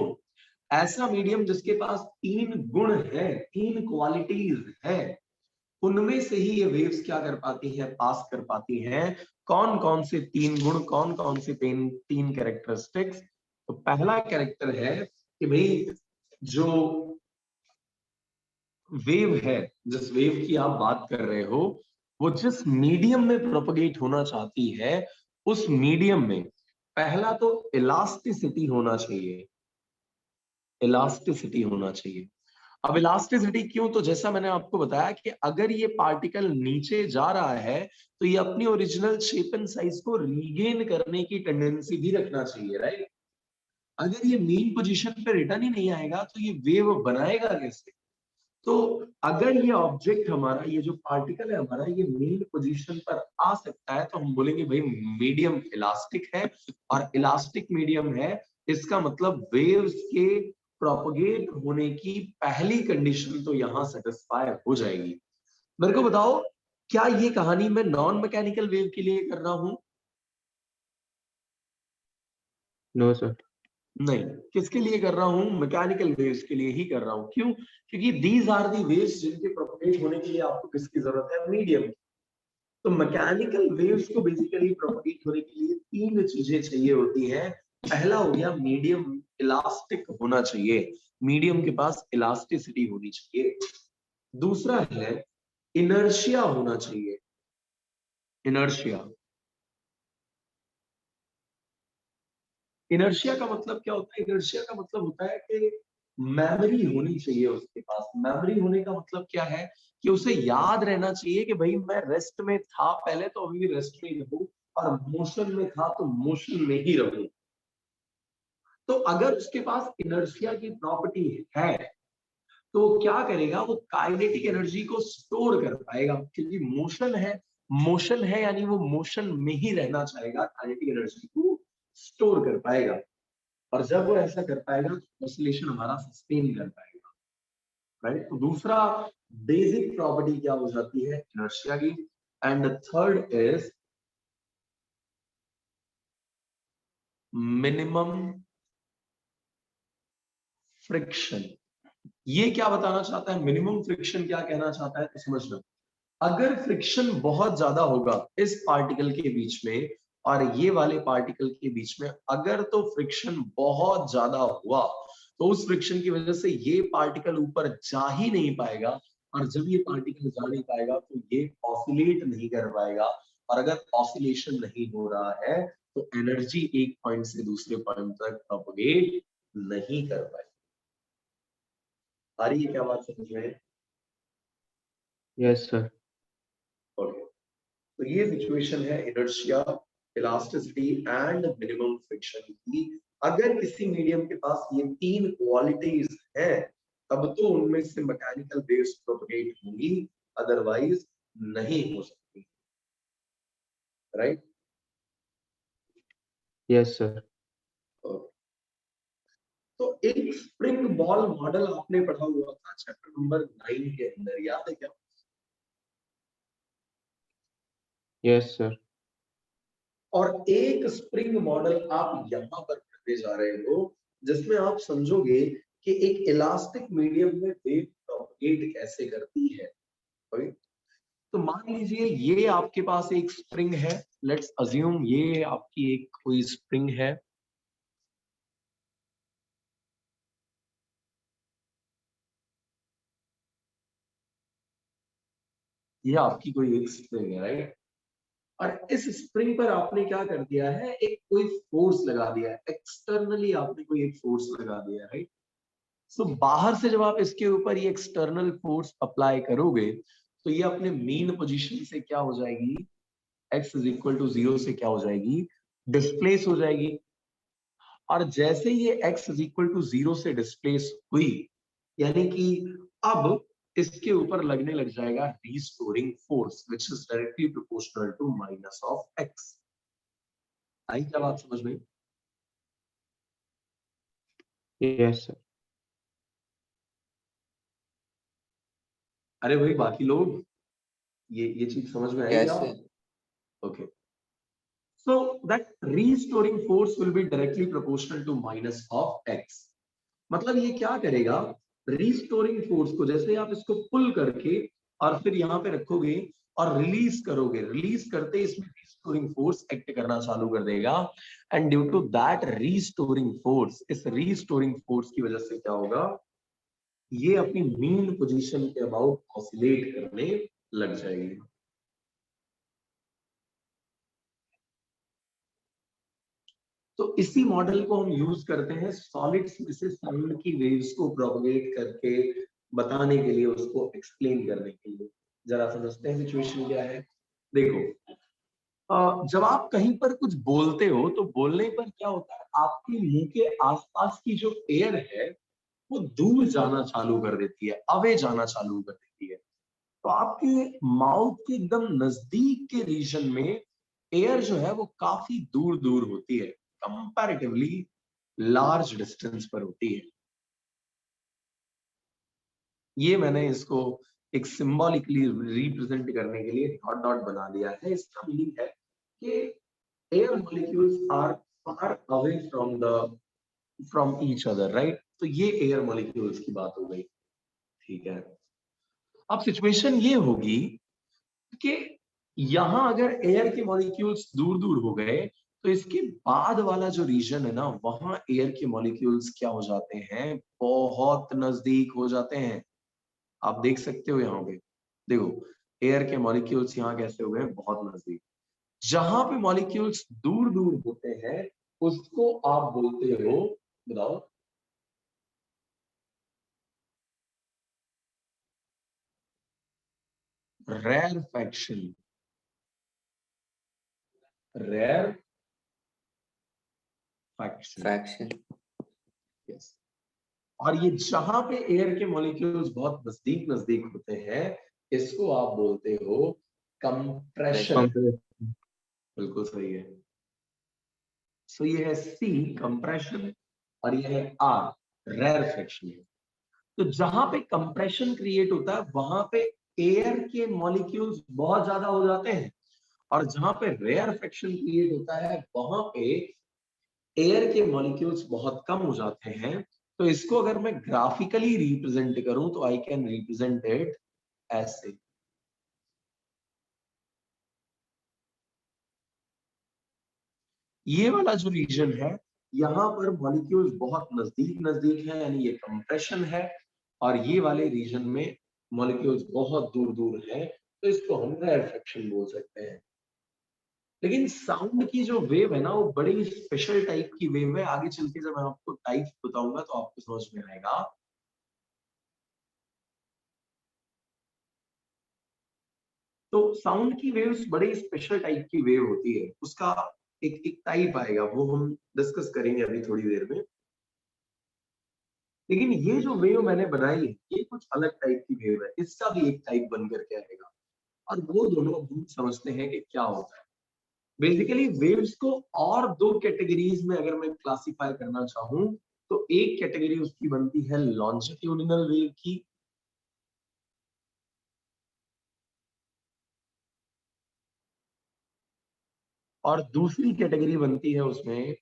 ऐसा मीडियम जिसके पास 3 गुण है, 3 क्वालिटीज है, उनमें से ही ये वेव्स क्या कर पाती है? पास कर पाती हैं। कौन कौन से 3 गुण, कौन कौन से 3 कैरेक्टरिस्टिक्स? तो पहला कैरेक्टर है कि भाई जो वेव है, जिस वेव की आप बात कर रहे हो, वो जिस मीडियम में प्रोपगेट होना चाहती है, उस मीडियम में पहला तो इलास्टिसिटी होना चाहिए। इलास्टिसिटी होना चाहिए। अब इलास्टिसिटी क्यों? तो जैसा मैंने आपको बताया कि अगर ये पार्टिकल नीचे जा रहा है तो ये अपनी ओरिजिनल शेप एंड साइज को रीगेन करने की टेंडेंसी भी रखना चाहिए, राइट। अगर ये मेन पोजीशन पे रिटर्न ही नहीं आएगा तो ये वेव बनाएगा कैसे? तो अगर ये ऑब्जेक्ट हमारा, ये जो पार्टिकल है हमारा, ये मेन पोजीशन पर आ सकता है तो हम बोलेंगे भाई मीडियम इलास्टिक है। और इलास्टिक मीडियम है, इसका मतलब वेव्स के प्रोपगेट होने की पहली कंडीशन तो यहां सेटिस्फाई हो जाएगी। मेरे को बताओ, क्या ये कहानी मैं नॉन मैकेनिकल वेव के लिए कर रहा हूं? No sir. नहीं। किसके लिए कर रहा हूं? मैकेनिकल वेव्स के लिए ही कर रहा हूं। क्यों? क्योंकि दीज आर दी वेव्स जिनके प्रोपगेट होने के लिए आपको किसकी जरूरत है? मीडियम। तो मैकेनिकल वेव्स को बेसिकली प्रोपगेट होने के लिए 3 चीजें चाहिए होती हैं। पहला हो गया मीडियम इलास्टिक होना चाहिए, मीडियम के पास इलास्टिसिटी होनी चाहिए। दूसरा है इनर्शिया होना चाहिए। इनर्शिया, इनर्शिया का मतलब क्या होता है? इनर्शिया का मतलब होता है कि मेमोरी होनी चाहिए उसके पास। मेमोरी होने का मतलब क्या है? कि उसे याद रहना चाहिए कि भाई मैं रेस्ट में था पहले, तो अभी भी रेस्ट में ही रहूं, और मोशन में था तो मोशन में ही रहूं। तो अगर उसके पास इनर्शिया की प्रॉपर्टी है तो क्या करेगा? वो काइनेटिक एनर्जी को स्टोर कर पाएगा, क्योंकि मोशन है। मोशन है यानी वो मोशन में ही रहना चाहेगा, काइनेटिक एनर्जी को स्टोर कर पाएगा। और जब वो ऐसा कर पाएगा तो ऑसिलेशन हमारा सस्टेन कर पाएगा, राइट। तो दूसरा बेसिक प्रॉपर्टी क्या हो जाती है? इनर्शिया की। And third is minimum friction. ये क्या बताना चाहता है? मिनिमम फ्रिक्शन क्या कहना चाहता है तो समझना। अगर फ्रिक्शन बहुत ज्यादा होगा इस पार्टिकल के बीच में और ये वाले पार्टिकल के बीच में, अगर तो फ्रिक्शन बहुत ज्यादा हुआ तो उस फ्रिक्शन की वजह से ये पार्टिकल ऊपर जा ही नहीं पाएगा, और जब ये पार्टिकल जा नहीं पाएगा तो ये ऑसिलेट नहीं कर पाएगा, और अगर ऑसिलेशन नहीं हो रहा है तो एनर्जी एक पॉइंट से दूसरे पॉइंट तक प्रोपगेट नहीं कर पाएगी। आ रही है क्या बात समझ में? Yes sir. ओके, तो ये सिचुएशन है inertia, elasticity and minimum friction की। अगर किसी मीडियम के पास ये तीन क्वालिटीज हैं तब तो उनमें से मैकेनिकल वेव्स प्रोपगेट होंगी, अदरवाइज नहीं हो सकती। राइट? Yes sir. तो एक स्प्रिंग बॉल मॉडल आपने पढ़ा हुआ था चैप्टर नंबर 9 के अंदर, याद है क्या? Yes sir. और एक स्प्रिंग मॉडल आप यहाँ पर करने जा रहे हो जिसमें आप समझोगे कि एक इलास्टिक मीडियम में वेव प्रोपगेट कैसे करती है। right? तो मान लीजिए ये आपके पास एक स्प्रिंग है, लेट्स अज्यूम ये आपकी एक कोई स्प्रिंग है, ये आपकी कोई एक स्प्रिंग है, राइट? और इस स्प्रिंग पर आपने क्या कर दिया है, एक कोई फोर्स लगा दिया है, एक्सटर्नली आपने कोई एक फोर्स लगा दिया है, राइट? सो बाहर से जब आप इसके ऊपर ये एक्सटर्नल फोर्स अप्लाई करोगे तो ये अपने मीन पोजीशन से क्या हो जाएगी, x इज इक्वल टू 0 से क्या हो जाएगी, डिस्प्लेस हो जाएगी। और जैसे ये x इज इक्वल टू 0 से डिस्प्लेस हुई, यानी कि अब इसके ऊपर लगने लग जाएगा restoring force which is directly proportional to minus of x। आई क्या बात समझ में? Yes sir. अरे भाई बाकी लोग ये चीज समझ में आई क्या? Okay, so that restoring force will be directly proportional to minus of x। मतलब ये क्या करेगा, रिस्टोरिंग फोर्स को जैसे आप इसको पुल करके और फिर यहाँ पे रखोगे और रिलीज करोगे, रिलीज करते इसमें रिस्टोरिंग फोर्स एक्ट करना चालू कर देगा, and due to that restoring force, इस रिस्टोरिंग फोर्स की वजह से क्या होगा, ये अपनी मीन पोजीशन के अबाउट ऑसिलेट करने लग जाएगी। तो इसी मॉडल को हम यूज करते हैं सॉलिड्स में से साउंड की वेव्स को प्रोपगेट करके बताने के लिए, उसको एक्सप्लेन करने के लिए। जरा समझते हैं सिचुएशन क्या है। देखो, जब आप कहीं पर कुछ बोलते हो तो बोलने पर क्या होता है, आपके मुंह के आसपास की जो एयर है वो दूर जाना चालू कर देती है, अवे जाना चालू कर देती है। तो आपके माउथ के एकदम नजदीक के रीजन में एयर जो है वो काफी दूर दूर होती है, कंपैरेटिवली लार्ज डिस्टेंस पर होती है। ये मैंने इसको एक सिंबॉलिकली रिप्रेजेंट करने के लिए डॉट डॉट बना दिया है। इसका मीनिंग है कि air molecules are far away from each other, right? तो ये एयर मॉलिक्यूल्स की बात हो गई, ठीक है। अब सिचुएशन ये होगी कि यहां अगर एयर के मॉलिक्यूल्स दूर दूर हो गए तो इसके बाद वाला जो रीजन है ना, वहां एयर के मॉलिक्यूल्स क्या हो जाते हैं, बहुत नजदीक हो जाते हैं। आप देख सकते हो यहाँ पे, देखो एयर के मॉलिक्यूल्स यहाँ कैसे हो गए, बहुत नजदीक। जहां पे मॉलिक्यूल्स दूर दूर होते हैं उसको आप बोलते हो, बताओ, रेरफेक्शन। Rarefaction, yes. और ये जहां पे एयर के मॉलिक्यूल्स बहुत नजदीक नजदीक होते हैं इसको आप बोलते हो कंप्रेशन। बिल्कुल सही है। सो ये है सी, कंप्रेशन, और ये है आर, रेरफेक्शन। तो जहां पे कंप्रेशन क्रिएट होता है वहां पे एयर के मॉलिक्यूल्स बहुत ज्यादा हो जाते हैं, और जहां पे रेयरफेक्शन क्रिएट होता है वहां पे एयर के मॉलिक्यूल्स बहुत कम हो जाते हैं। तो इसको अगर मैं ग्राफिकली रिप्रेजेंट करूं तो आई कैन रिप्रेजेंट इट ऐसे। ये वाला जो रीजन है यहाँ पर मॉलिक्यूल्स बहुत नजदीक नजदीक है, यानी ये कंप्रेशन है, और ये वाले रीजन में मॉलिक्यूल्स बहुत दूर दूर हैं, तो इसको हम रेयरफेक्शन बोल सकते हैं। लेकिन साउंड की जो वेव है ना, वो बड़ी स्पेशल टाइप की वेव है। आगे चल के जब मैं आपको टाइप बताऊंगा तो आपको समझ में आएगा। तो साउंड की वेव्स बड़ी स्पेशल टाइप की वेव होती है, उसका एक एक टाइप आएगा, वो हम डिस्कस करेंगे अभी थोड़ी देर में। लेकिन ये जो वेव मैंने बनाई है, ये कुछ अलग टाइप की वेव है, इसका भी एक टाइप बन करके आएगा, और वो दोनों हम समझते हैं कि क्या होता है। बेसिकली वेव्स को और दो कैटेगरीज में अगर मैं क्लासिफाई करना चाहूं, तो एक कैटेगरी उसकी बनती है लॉन्जिट्यूडिनल वेव की, और दूसरी कैटेगरी बनती है उसमें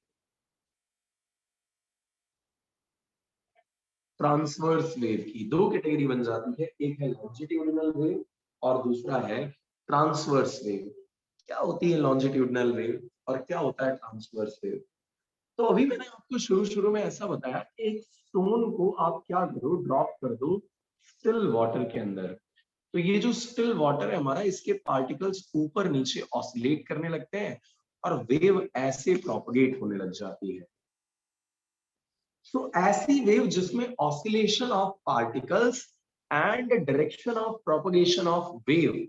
ट्रांसवर्स वेव की। दो कैटेगरी बन जाती है, एक है लॉन्जिट्यूडिनल वेव और दूसरा है ट्रांसवर्स वेव। क्या होती है लॉन्जिट्यूडिनल वेव और क्या होता है ट्रांसवर्स वेव? तो अभी मैंने आपको शुरू शुरू में ऐसा बताया कि एक स्टोन को आप क्या करो, ड्रॉप कर दो स्टिल वाटर के अंदर। तो ये जो स्टिल वाटर है हमारा, इसके पार्टिकल्स ऊपर नीचे ऑसिलेट करने लगते हैं और वेव ऐसे प्रोपगेट होने लग जाती है। सो ऐसी वेव जिसमें oscillation of particles and direction of propagation of wave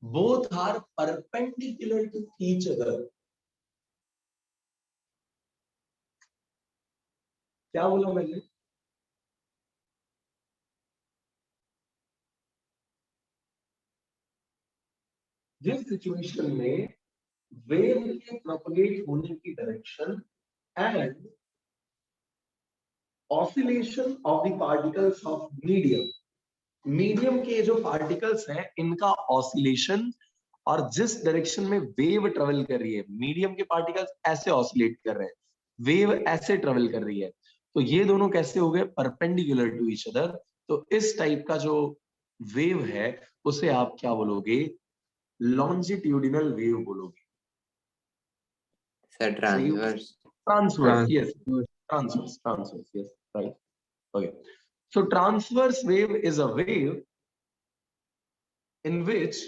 both are perpendicular to each other. क्या बोला मैंने? जिस सिचुएशन में वेव के प्रोपगेट होने की direction and oscillation of the particles of medium के जो पार्टिकल्स हैं इनका ऑसिलेशन, और जिस डायरेक्शन में वेव ट्रेवल कर रही है, मीडियम के पार्टिकल्स ऐसे ऑसिलेट कर रहे हैं, वेव ऐसे ट्रेवल कर रही है, तो ये दोनों कैसे हो गए? Perpendicular to each other. तो इस टाइप का जो वेव है उसे आप क्या बोलोगे? लॉन्जिट्यूडिनल वेव बोलोगे। Sir transverse. Transverse, yes, transverse, yes, right, okay. So transverse wave is a wave in which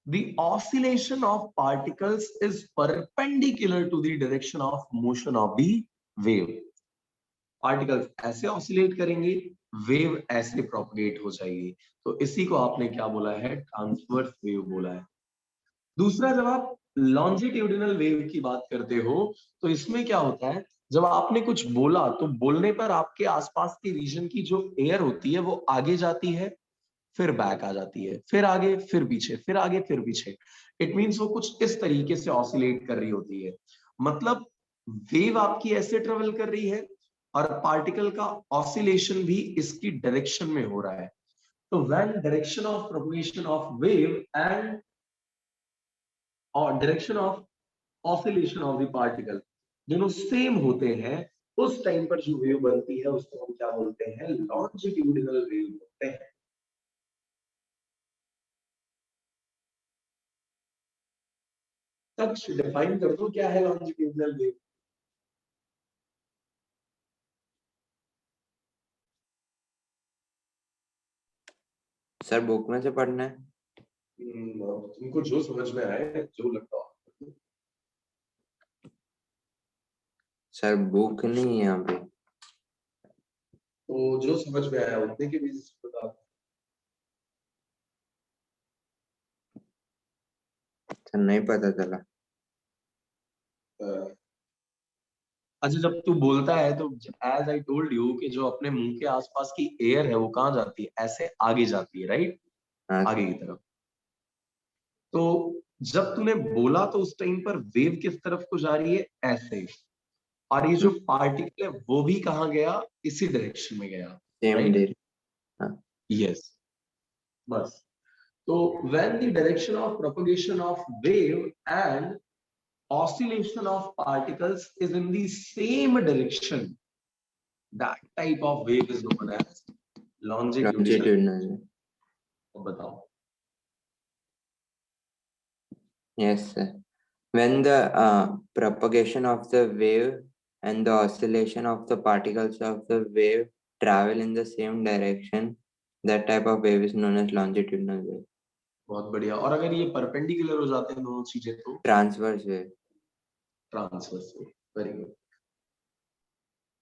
the oscillation of particles is perpendicular to the direction of motion of the wave. Particles ऐसे oscillate करेंगे, wave ऐसे propagate हो जाएगी, तो इसी को आपने क्या बोला है? ट्रांसवर्स वेव बोला है। दूसरा, जब आप लॉन्जिट्यूडिनल वेव की बात करते हो तो इसमें क्या होता है? जब आपने कुछ बोला तो बोलने पर आपके आसपास के रीजन की जो एयर होती है वो आगे जाती है, फिर बैक आ जाती है, फिर आगे, फिर पीछे, फिर आगे, फिर पीछे। इट मींस वो कुछ इस तरीके से ऑसिलेट कर रही होती है। मतलब वेव आपकी ऐसे ट्रेवल कर रही है और पार्टिकल का ऑसिलेशन भी इसकी डायरेक्शन में हो रहा है। तो when direction of propagation of wave and और direction of oscillation of the particle दोनों सेम होते हैं, उस टाइम पर जो वेव बनती है उसको हम क्या बोलते हैं? लॉन्जिट्यूडिनल वेव बोलते हैं। तक डिफाइन कर दो क्या है लॉन्जिट्यूडिनल वेव। सर बुक में से पढ़ना है। तुमको जो समझ में आए, जो लगता हो। सर बुक नहीं है यहाँ पे। तो जो समझ में आया उतने के बेसिस पे बता। सर नहीं पता चला। अच्छा, जब तू बोलता है तो एज आई टोल्ड यू कि जो अपने मुंह के आसपास की एयर है वो कहाँ जाती है? ऐसे आगे जाती है, राइट, हाँ आगे की तरफ। तो जब तूने बोला तो उस टाइम पर वेव किस तरफ को जा रही है? ऐसे। और ये जो पार्टिकल है वो भी कहाँ गया? इसी डायरेक्शन में गया, सेम राइट? डे। यस, बस। तो when the direction of propagation of wave and oscillation of particles is in the same direction, that type of wave is known as longitudinal. Longitudinal. बताओ। Yes, sir. When the propagation of the wave and the oscillation of the particles of the wave travel in the same direction, That type of wave is known as longitudinal wave. बहुत बढ़िया। और अगर ये perpendicular हो जाते हैं दोनों चीजें तो Transverse wave. Transverse wave. Very good.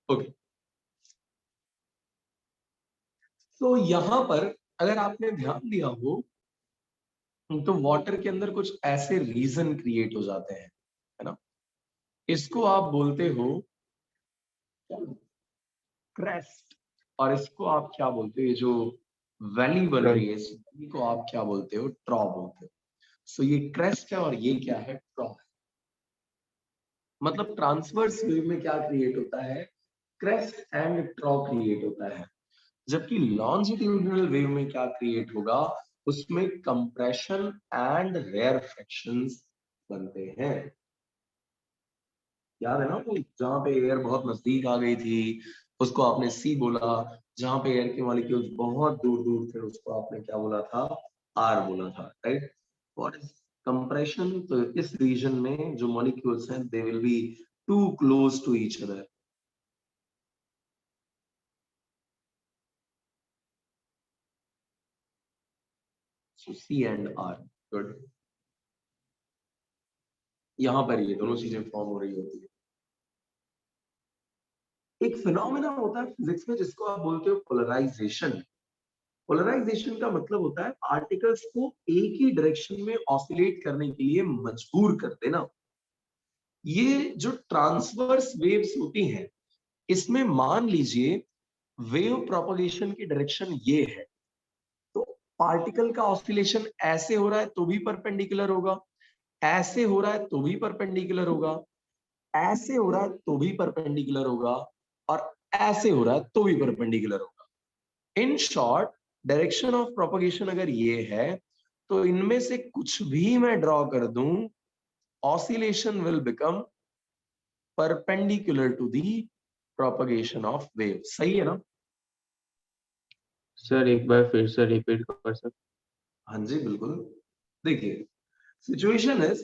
Okay, तो यहाँ पर अगर आपने ध्यान दिया हो तो वाटर के अंदर कुछ ऐसे रीजन क्रिएट हो जाते हैं, है ना। इसको आप बोलते हो क्रेस्ट, और इसको आप क्या बोलते हो, ये जो वैली बन रही है इस को आप क्या बोलते हो, ट्रॉ बोलते हो। सो ये क्रेस्ट है और ये क्या है, ट्रॉ है। मतलब ट्रांसवर्स वेव में क्या क्रिएट होता है, क्रेस्ट एंड ट्रॉ क्रिएट होता है। जबकि लॉन्जिट्यूडिनल वेव में क्या क्रिएट होगा, उसमें कंप्रेशन एंड रेयरफेक्शंस बनते हैं। याद है ना वो जहां पे एयर बहुत नजदीक आ गई थी उसको आपने सी बोला, जहां पे एयर के मॉलिक्यूल्स बहुत दूर दूर थे उसको आपने क्या बोला था, आर बोला था, राइट। व्हाट इज कंप्रेशन, तो इस रीजन में जो मॉलिक्यूल्स हैं they will be too close to each other. So C and R, good। यहां पर ये दोनों चीजें फॉर्म हो रही होती है। एक फिनोमेना होता है फिजिक्स में जिसको आप बोलते हो पोलराइजेशन। पोलराइजेशन का मतलब होता है पार्टिकल्स को एक ही डायरेक्शन में ऑसिलेट करने के लिए मजबूर कर देना। ये जो ट्रांसवर्स वेव्स होती हैं इसमें मान लीजिए वेव प्रोपगेशन की डायरेक्शन ये है, तो पार्टिकल का ऑसिलेशन ऐसे हो रहा है तो भी परपेंडिकुलर होगा, ऐसे हो रहा है तो भी परपेंडिकुलर होगा, ऐसे हो रहा है तो भी परपेंडिकुलर होगा, और ऐसे हो रहा है तो भी परपेंडिकुलर होगा। In short direction of propagation अगर ये है तो इनमें से कुछ भी मैं ड्रॉ कर दूं, oscillation will become perpendicular to the propagation of wave. सही है ना। सर एक बार फिर से रिपीट कर सकते? हाँ जी बिल्कुल। देखिए सिचुएशन इज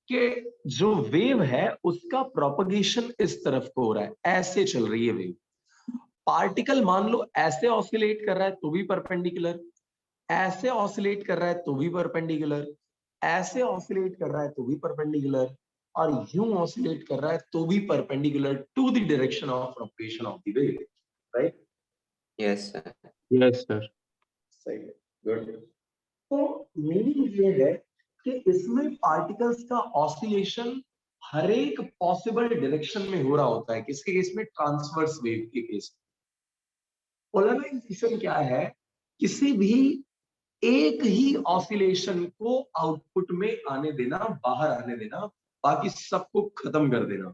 कि जो वेव है उसका प्रोपगेशन इस तरफ को हो रहा है, ऐसे चल रही है वेव। पार्टिकल मान लो ऐसे ऑसिलेट कर रहा है तो भी परपेंडिकुलर, ऐसे ऑसिलेट कर रहा है तो भी परपेंडिकुलर, ऐसे ऑसिलेट कर रहा है तो भी परपेंडिकुलर, और यूं ऑसिलेट कर रहा है तो भी perpendicular to the direction of propagation of the wave, right. Yes, sir. Yes sir. सही है, गुड। तो मीनिंग ये है कि इसमें पार्टिकल्स का ऑसिलेशन हर एक पॉसिबल डायरेक्शन में हो रहा होता है। किसके केस में, ट्रांसवर्स वेव के केस में। पोलराइजेशन क्या है, किसी भी एक ही ऑसिलेशन को आउटपुट में आने देना, बाहर आने देना, बाकी सबको खत्म कर देना।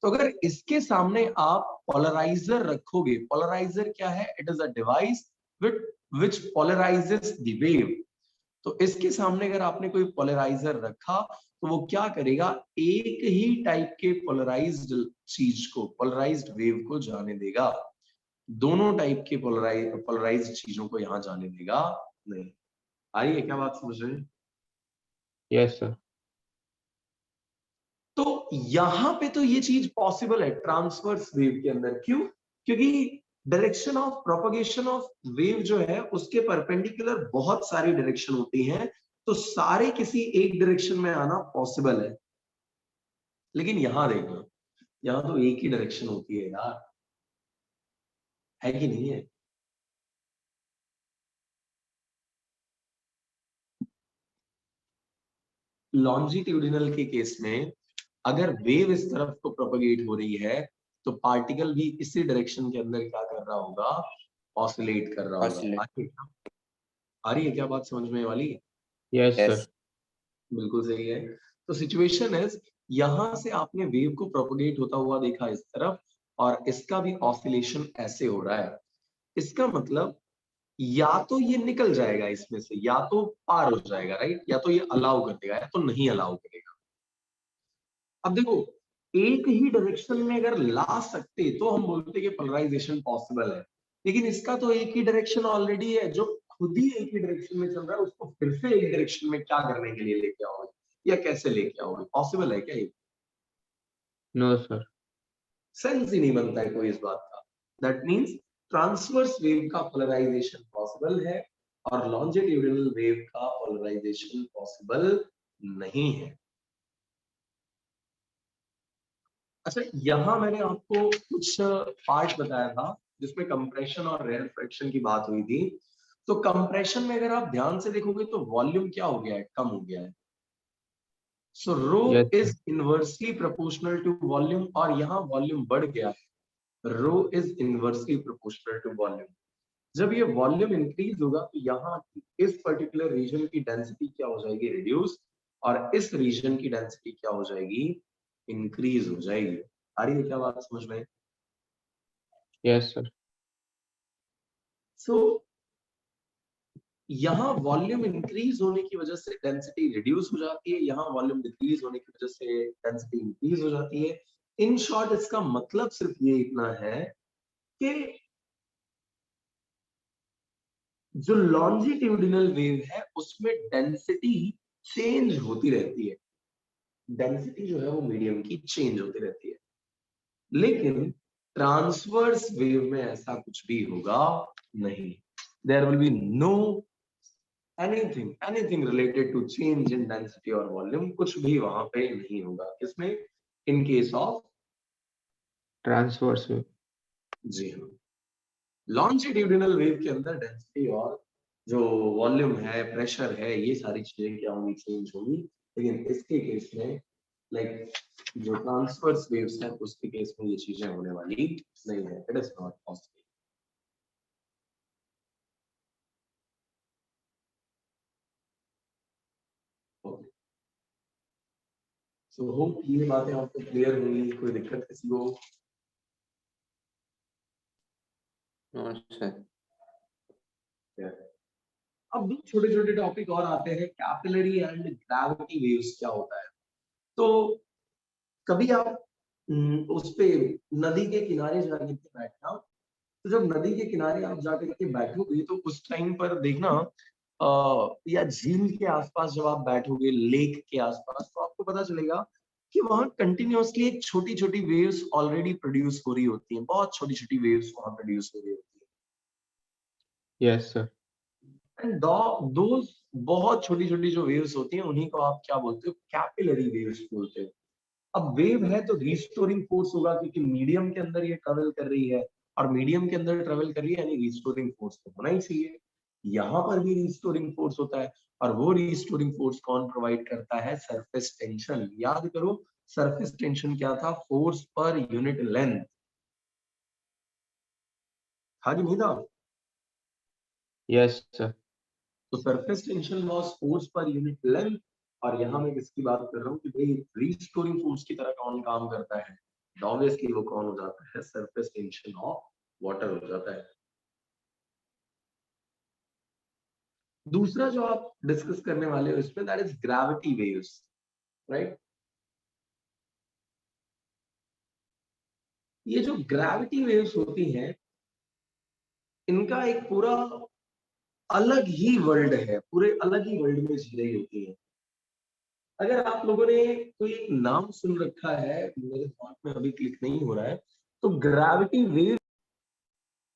तो अगर इसके सामने आप पोलराइजर रखोगे, पोलराइजर क्या है, it is a device which polarizes the wave. तो इसके सामने अगर आपने कोई पोलराइजर रखा तो वो क्या करेगा, एक ही टाइप के पोलराइज्ड चीज को, पोलराइज्ड वेव को जाने देगा, दोनों टाइप के पोलराइज्ड चीजों को यहां जाने देगा नहीं। आई है क्या बात समझ रहे हैं। Yes sir. तो यहां पे तो ये चीज पॉसिबल है ट्रांसवर्स वेव के अंदर। क्यों, क्योंकि direction of propagation of wave जो है उसके परपेंडिकुलर बहुत सारी डायरेक्शन होती हैं, तो सारे किसी एक डायरेक्शन में आना पॉसिबल है। लेकिन यहां देखना, यहां तो एक ही डायरेक्शन होती है यार, है कि नहीं है। लॉन्जिट्यूडिनल के केस में अगर वेव इस तरफ को प्रोपगेट हो रही है तो पार्टिकल भी इसी डायरेक्शन के अंदर क्या कर रहा होगा, ऑसिलेट कर रहा होगा। Oscillate. आ रही है क्या बात समझ में वाली। Yes Yes. सर। बिल्कुल सही है। तो सिचुएशन इज, यहां से आपने वेव को प्रोपगेट होता हुआ देखा इस तरफ, और इसका भी ऑसिलेशन ऐसे हो रहा है। इसका मतलब या तो ये निकल जाएगा इसमें से, या तो पार हो जाएगा, राइट, या तो ये अलाउ कर देगा या तो नहीं अलाउ करेगा। अब देखो एक ही डायरेक्शन में अगर ला सकते तो हम बोलते कि पोलराइजेशन पॉसिबल है, लेकिन इसका तो एक ही डायरेक्शन ऑलरेडी है, जो खुद ही एक ही डायरेक्शन में चल रहा है उसको फिर से एक डायरेक्शन में क्या करने के लिए लेके आओगे, या कैसे लेके आओगे, पॉसिबल है क्या ये। No sir. सेंस ही नहीं बनता है कोई इस बात का। दैट मीन्स ट्रांसवर्स वेव का पोलराइजेशन पॉसिबल है और लॉन्जिट्यूडिनल वेव का पोलराइजेशन पॉसिबल नहीं है। अच्छा, यहां मैंने आपको कुछ पार्ट बताया था जिसमें कंप्रेशन और रेरफेक्शन की बात हुई थी। तो कंप्रेशन में अगर आप ध्यान से देखोगे तो वॉल्यूम क्या हो गया है, कम हो गया है। So rho Yes, is inversely proportional to volume, और यहाँ वॉल्यूम बढ़ गया है। Rho is inversely proportional to volume. जब ये वॉल्यूम इंक्रीज होगा तो यहाँ इस पर्टिकुलर रीजन की डेंसिटी क्या हो जाएगी, रिड्यूस, और इस रीजन की डेंसिटी क्या हो जाएगी, इंक्रीज हो जाएगी। आ रही है क्या बात समझ में? yes sir. सो यहाँ वॉल्यूम इंक्रीज होने की वजह से डेंसिटी रिड्यूस हो जाती है, यहाँ वॉल्यूम डिक्रीज होने की वजह से डेंसिटी इंक्रीज हो जाती है। इन शॉर्ट इसका मतलब सिर्फ ये इतना है कि जो लॉन्जिट्यूडिनल वेव है उसमें डेंसिटी चेंज होती रहती है, डेंसिटी जो है वो मीडियम की चेंज होती रहती है। लेकिन ट्रांसवर्स वेव में ऐसा कुछ भी होगा नहीं। There will be no anything related to change in density or volume, कुछ भी वहां पे नहीं होगा। किसमें? In case of Transverse wave. जी हाँ, लॉन्जिट्यूडिनल वेव के अंदर डेंसिटी और जो वॉल्यूम है, प्रेशर है, ये सारी चीजें क्या होंगी, चेंज होंगी। लेकिन इसके केस में लाइक जो ट्रांसवर्स वेव्स हैं उसके केस में ये चीजें होने वाली नहीं है। It is not possible. So hope ये बातें आपको क्लियर होंगी। कोई दिक्कत किसी को? No, sir. अब छोटे छोटे टॉपिक और आते हैं। कैपिलरी एंड ग्रेविटी वेव्स क्या होता है? तो कभी आप उस पे नदी के किनारे जाकर के बैठना, तो जब नदी के किनारे आप जाकर के बैठोगे तो उस टाइम पर देखना या झील के आसपास जब आप बैठोगे, लेक के आसपास, तो आपको पता चलेगा कि वहां कंटिन्यूअसली एक छोटी छोटी वेव्स ऑलरेडी प्रोड्यूस हो रही होती हैं, बहुत छोटी छोटी वेव्स वहां प्रोड्यूस हो रही होती है। Yes sir. एंड दोज बहुत छोटी छोटी जो वेव्स होती हैं उन्हीं को आप क्या बोलते हो, कैपिलरी वेव्स बोलते हो। अब वेव है तो रिस्टोरिंग फोर्स होगा, क्योंकि मीडियम के अंदर ये ट्रेवल कर रही है, और मीडियम के अंदर ट्रेवल कर रही है यानी रिस्टोरिंग फोर्स तो होना ही चाहिए। यहाँ पर भी रिस्टोरिंग फोर्स होता है, और वो रिस्टोरिंग फोर्स कौन प्रोवाइड करता है, सरफेस टेंशन। याद करो सरफेस टेंशन क्या था, फोर्स पर यूनिट लेंथ। हाँ कि नहीं था? Yes sir. तो surface tension was force per unit length, और यहाँ मैं किसकी बात कर रहा हूँ कि भाई रिस्टोरिंग फोर्स की तरह कौन काम करता है, ऑब्वियसली वो कौन हो जाता है, सरफेस टेंशन ऑफ वाटर हो जाता है। दूसरा जो आप डिस्कस करने वाले हो इसमें, that is gravity waves, right. ये जो ग्रेविटी वेव्स होती हैं इनका एक पूरा अलग ही वर्ल्ड है, पूरे अलग ही वर्ल्ड में जी रही होती है। अगर आप लोगों ने कोई एक नाम सुन रखा है, मेरे दिमाग में अभी क्लिक नहीं हो रहा है, तो ग्रेविटी वेव,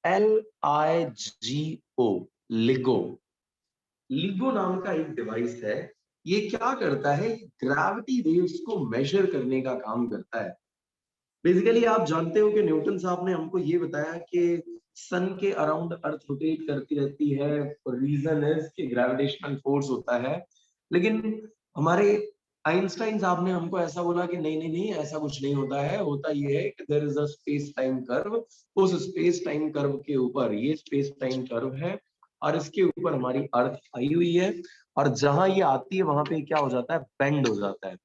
LIGO, लिगो, लिगो नाम का एक डिवाइस है। ये क्या करता है, ग्रेविटी वेव्स को मेजर करने का काम करता है। बेसिकली आप जानते हो कि न्यूटन साहब ने हमको ये बताया कि सन के अराउंड अर्थ रोटेट करती रहती है, रीजन इज कि ग्रेविटेशनल फोर्स होता है। लेकिन हमारे आइंस्टाइन साहब ने हमको ऐसा बोला कि नहीं नहीं नहीं, ऐसा कुछ नहीं होता है। होता ये है कि there is a space time curve, उस स्पेस टाइम कर्व के ऊपर, ये स्पेस टाइम कर्व है और इसके ऊपर हमारी अर्थ आई हुई है, और जहां ये आती है वहां पे क्या हो जाता है, बेंड हो जाता है।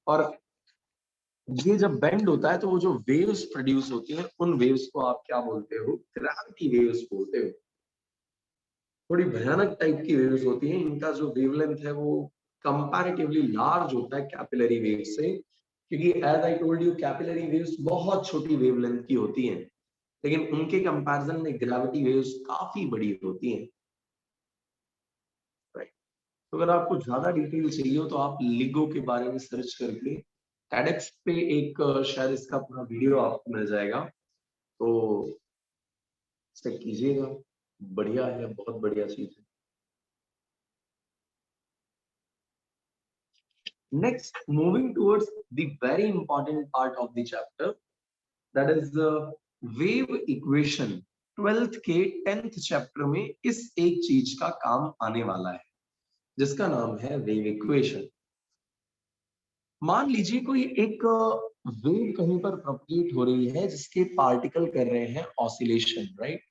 और ये जब बेंड होता है तो वो जो वेव्स प्रोड्यूस होती हैं उन वेव्स को आप क्या बोलते हो, ग्रेविटी वेव्स बोलते हो। थोड़ी भयानक टाइप की वेव्स होती हैं, इनका जो वेवलेंथ है वो कंपैरेटिवली लार्ज होता है कैपिलरी वेव से, क्योंकि as I told you capillary waves बहुत छोटी वेवलेंथ की होती हैं, लेकिन उनके कंपैरिजन में ग्रेविटी वेव्स काफी बड़ी होती हैं, राइट। तो अगर आपको ज्यादा डिटेल चाहिए हो तो आप लिगो के बारे में सर्च करके TEDx पे एक शायद इसका पूरा वीडियो आपको मिल जाएगा, तो चेक कीजिएगा, बढ़िया है, बहुत बढ़िया चीज है। Next, moving towards the very important part of the chapter, that is the wave equation. 12th के 10th चैप्टर में इस एक चीज का काम आने वाला है जिसका नाम है वेव इक्वेशन। मान लीजिए कोई एक वेव कहीं पर प्रोपगेट हो रही है जिसके पार्टिकल कर रहे हैं ऑसिलेशन, राइट।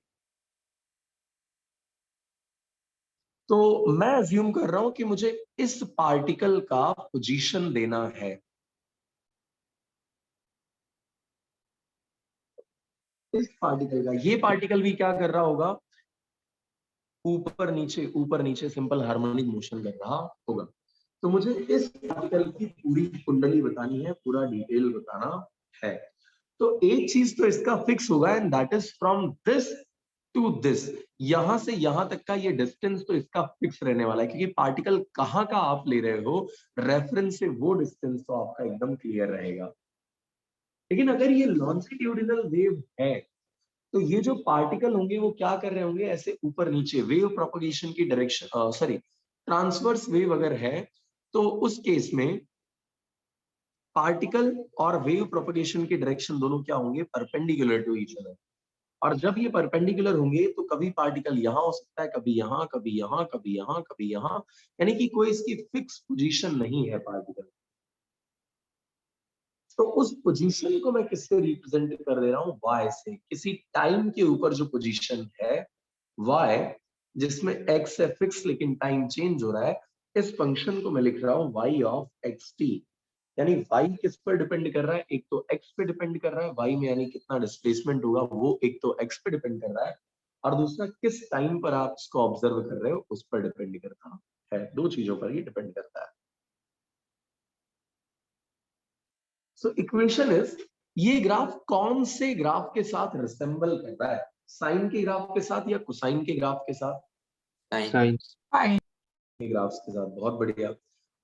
तो मैं अज्यूम कर रहा हूं कि मुझे इस पार्टिकल का पोजीशन देना है। इस पार्टिकल का, ये पार्टिकल भी क्या कर रहा होगा, ऊपर नीचे सिंपल हार्मोनिक मोशन कर रहा होगा। तो मुझे इस पार्टिकल की पूरी कुंडली बतानी है, पूरा डिटेल बताना है। तो एक चीज तो इसका फिक्स होगा, and that is from this to this, यहां से यहां तक का ये डिस्टेंस तो इसका फिक्स रहने वाला है, क्योंकि पार्टिकल कहां का आप ले रहे हो, रेफरेंस से वो डिस्टेंस तो आपका एकदम क्लियर रहेगा। लेकिन अगर ये लॉन्जिट्यूडिनल वेव है तो ये जो पार्टिकल होंगे वो क्या कर रहे होंगे, ऐसे ऊपर नीचे वेव प्रोपगेशन की डायरेक्शन, सॉरी ट्रांसवर्स वेव अगर है तो उस केस में पार्टिकल और वेव प्रोपगेशन की डायरेक्शन दोनों क्या होंगे, परपेंडिकुलर टू ईच अदर। और जब ये परपेंडिकुलर होंगे तो कभी पार्टिकल यहां हो सकता है, कभी यहां, कभी यहां, कभी यहां, कभी यहां, यानी कि कोई इसकी फिक्स पोजीशन नहीं है पार्टिकल। तो उस पोजीशन को मैं किससे रिप्रेजेंट कर दे रहा हूं, y से। किसी टाइम के ऊपर जो पोजीशन है y, जिसमें x है फिक्स लेकिन टाइम चेंज हो रहा है, इस फंक्शन को मैं लिख रहा हूं y ऑफ xt। यानी y किस पर डिपेंड कर रहा है, एक तो x पे डिपेंड कर रहा है, y में यानी कितना डिस्प्लेसमेंट होगा वो एक तो x पे डिपेंड कर रहा है, और दूसरा किस टाइम पर आप इसको ऑब्जर्व कर रहे हो उस पर डिपेंड करता है। दो चीजों पर ही डिपेंड करता है। सो इक्वेशन इज, ये ग्राफ कौन से ग्राफ के साथ रिसेंबल कर रहा है, साइन के ग्राफ के साथ या कोसाइन के ग्राफ के साथ, साइंस के ग्राफ्स के साथ। बहुत बढ़िया।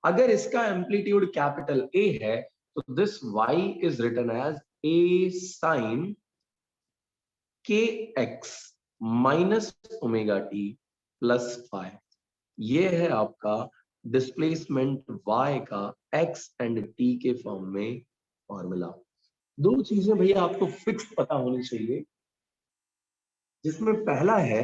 अगर इसका एम्पलीट्यूड कैपिटल A है तो this y is written as a sin kx minus omega t plus phi. ये है आपका डिस्प्लेसमेंट y का x एंड t के फॉर्म में फॉर्मूला। दो चीजें भैया आपको फिक्स पता होनी चाहिए, जिसमें पहला है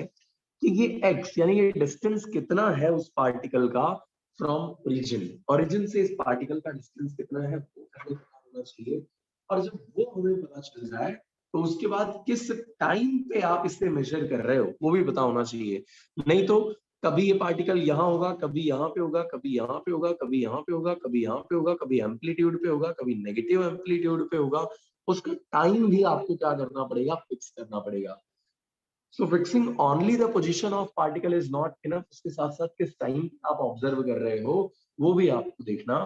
कि ये x यानी ये डिस्टेंस कितना है उस पार्टिकल का फ्रॉम ओरिजिन से इस पार्टिकल का डिस्टेंस कितना है वो हमें पता होना चाहिए। और जब वो हमें पता चल जाए तो उसके बाद किस टाइम पे आप इसे मेजर कर रहे हो वो भी पता होना चाहिए। नहीं तो कभी ये पार्टिकल यहाँ होगा, कभी यहाँ पे होगा, कभी यहाँ पे होगा, कभी यहाँ पे होगा, कभी यहाँ पे होगा, कभी एम्पलीट्यूड पे होगा, कभी नेगेटिव एम्पलीट्यूड पे होगा। उसका टाइम भी आपको क्या करना पड़ेगा, फिक्स करना पड़ेगा। So fixing only the position of particle is not enough, उसके साथ साथ किस टाइम आप ऑब्जर्व कर रहे हो वो भी आपको देखना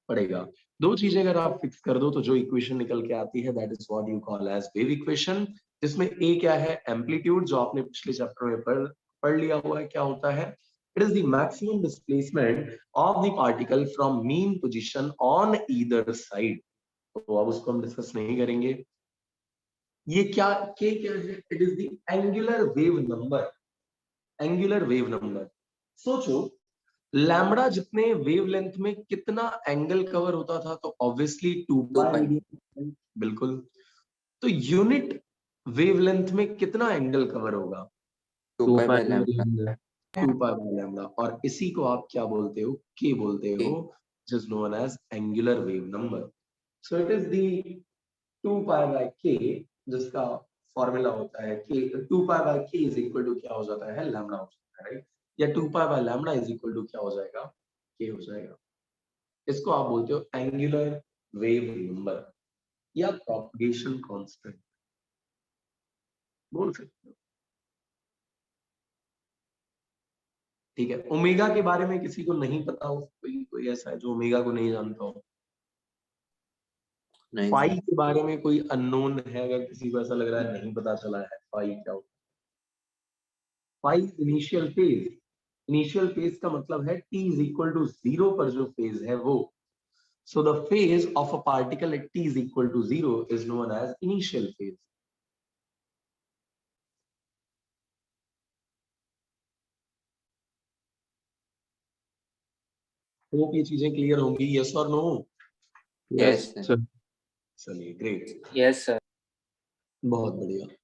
पड़ेगा। दो चीजें अगर आप फिक्स कर दो तो जो इक्वेशन निकल के आती है that is what you call as wave equation, जिसमें ए क्या है, एम्पलीट्यूड, जो आपने पिछले चैप्टर में पढ़ लिया हुआ है क्या होता है, it is the maximum displacement of the particle from mean position on either side. तो अब उसको हम डिस्कस नहीं करेंगे। ये क्या के क्या है, it is the angular wave number. Angular wave number, सोचो लैम्बडा जितने वेवलेंथ में कितना एंगल कवर होता था, तो ऑब्वियसली 2 पाई रेडियन, बिल्कुल। तो यूनिट वेवलेंथ में कितना एंगल कवर होगा, 2 pi by lambda. 2 pi bye lambda. और इसी को आप क्या बोलते हो, के बोलते हो, which is known as angular wave number. So it is the 2 pi bye के, जिसका फॉर्मूला होता है कि 2 पाई बाय के इज इक्वल टू क्या हो जाता है, लैम्डा हो जाता है, राइट। या 2 pi by lambda is equal to क्या हो जाएगा, के हो जाएगा। इसको आप बोलते हो एंगुलर वेव नंबर या प्रोपगेशन कांस्टेंट बोल सकते हो। ठीक है, ओमेगा के बारे में किसी को नहीं पता हो, कोई ऐसा है जो ओमेगा को नहीं जानता हो? फाई के बारे में कोई अननोन है, अगर किसी को ऐसा लग रहा है नहीं पता चला है फाई क्या होता है? Phi initial phase. Initial phase का मतलब है t इज इक्वल टू 0 पर जो फेज है वो। So the phase of a particle at t is equal to 0 is known as initial phase. Hope ये चीजें क्लियर होंगी, यस और नो? Yes, sir. sir. चलिए ग्रेट, Yes, sir. बहुत बढ़िया।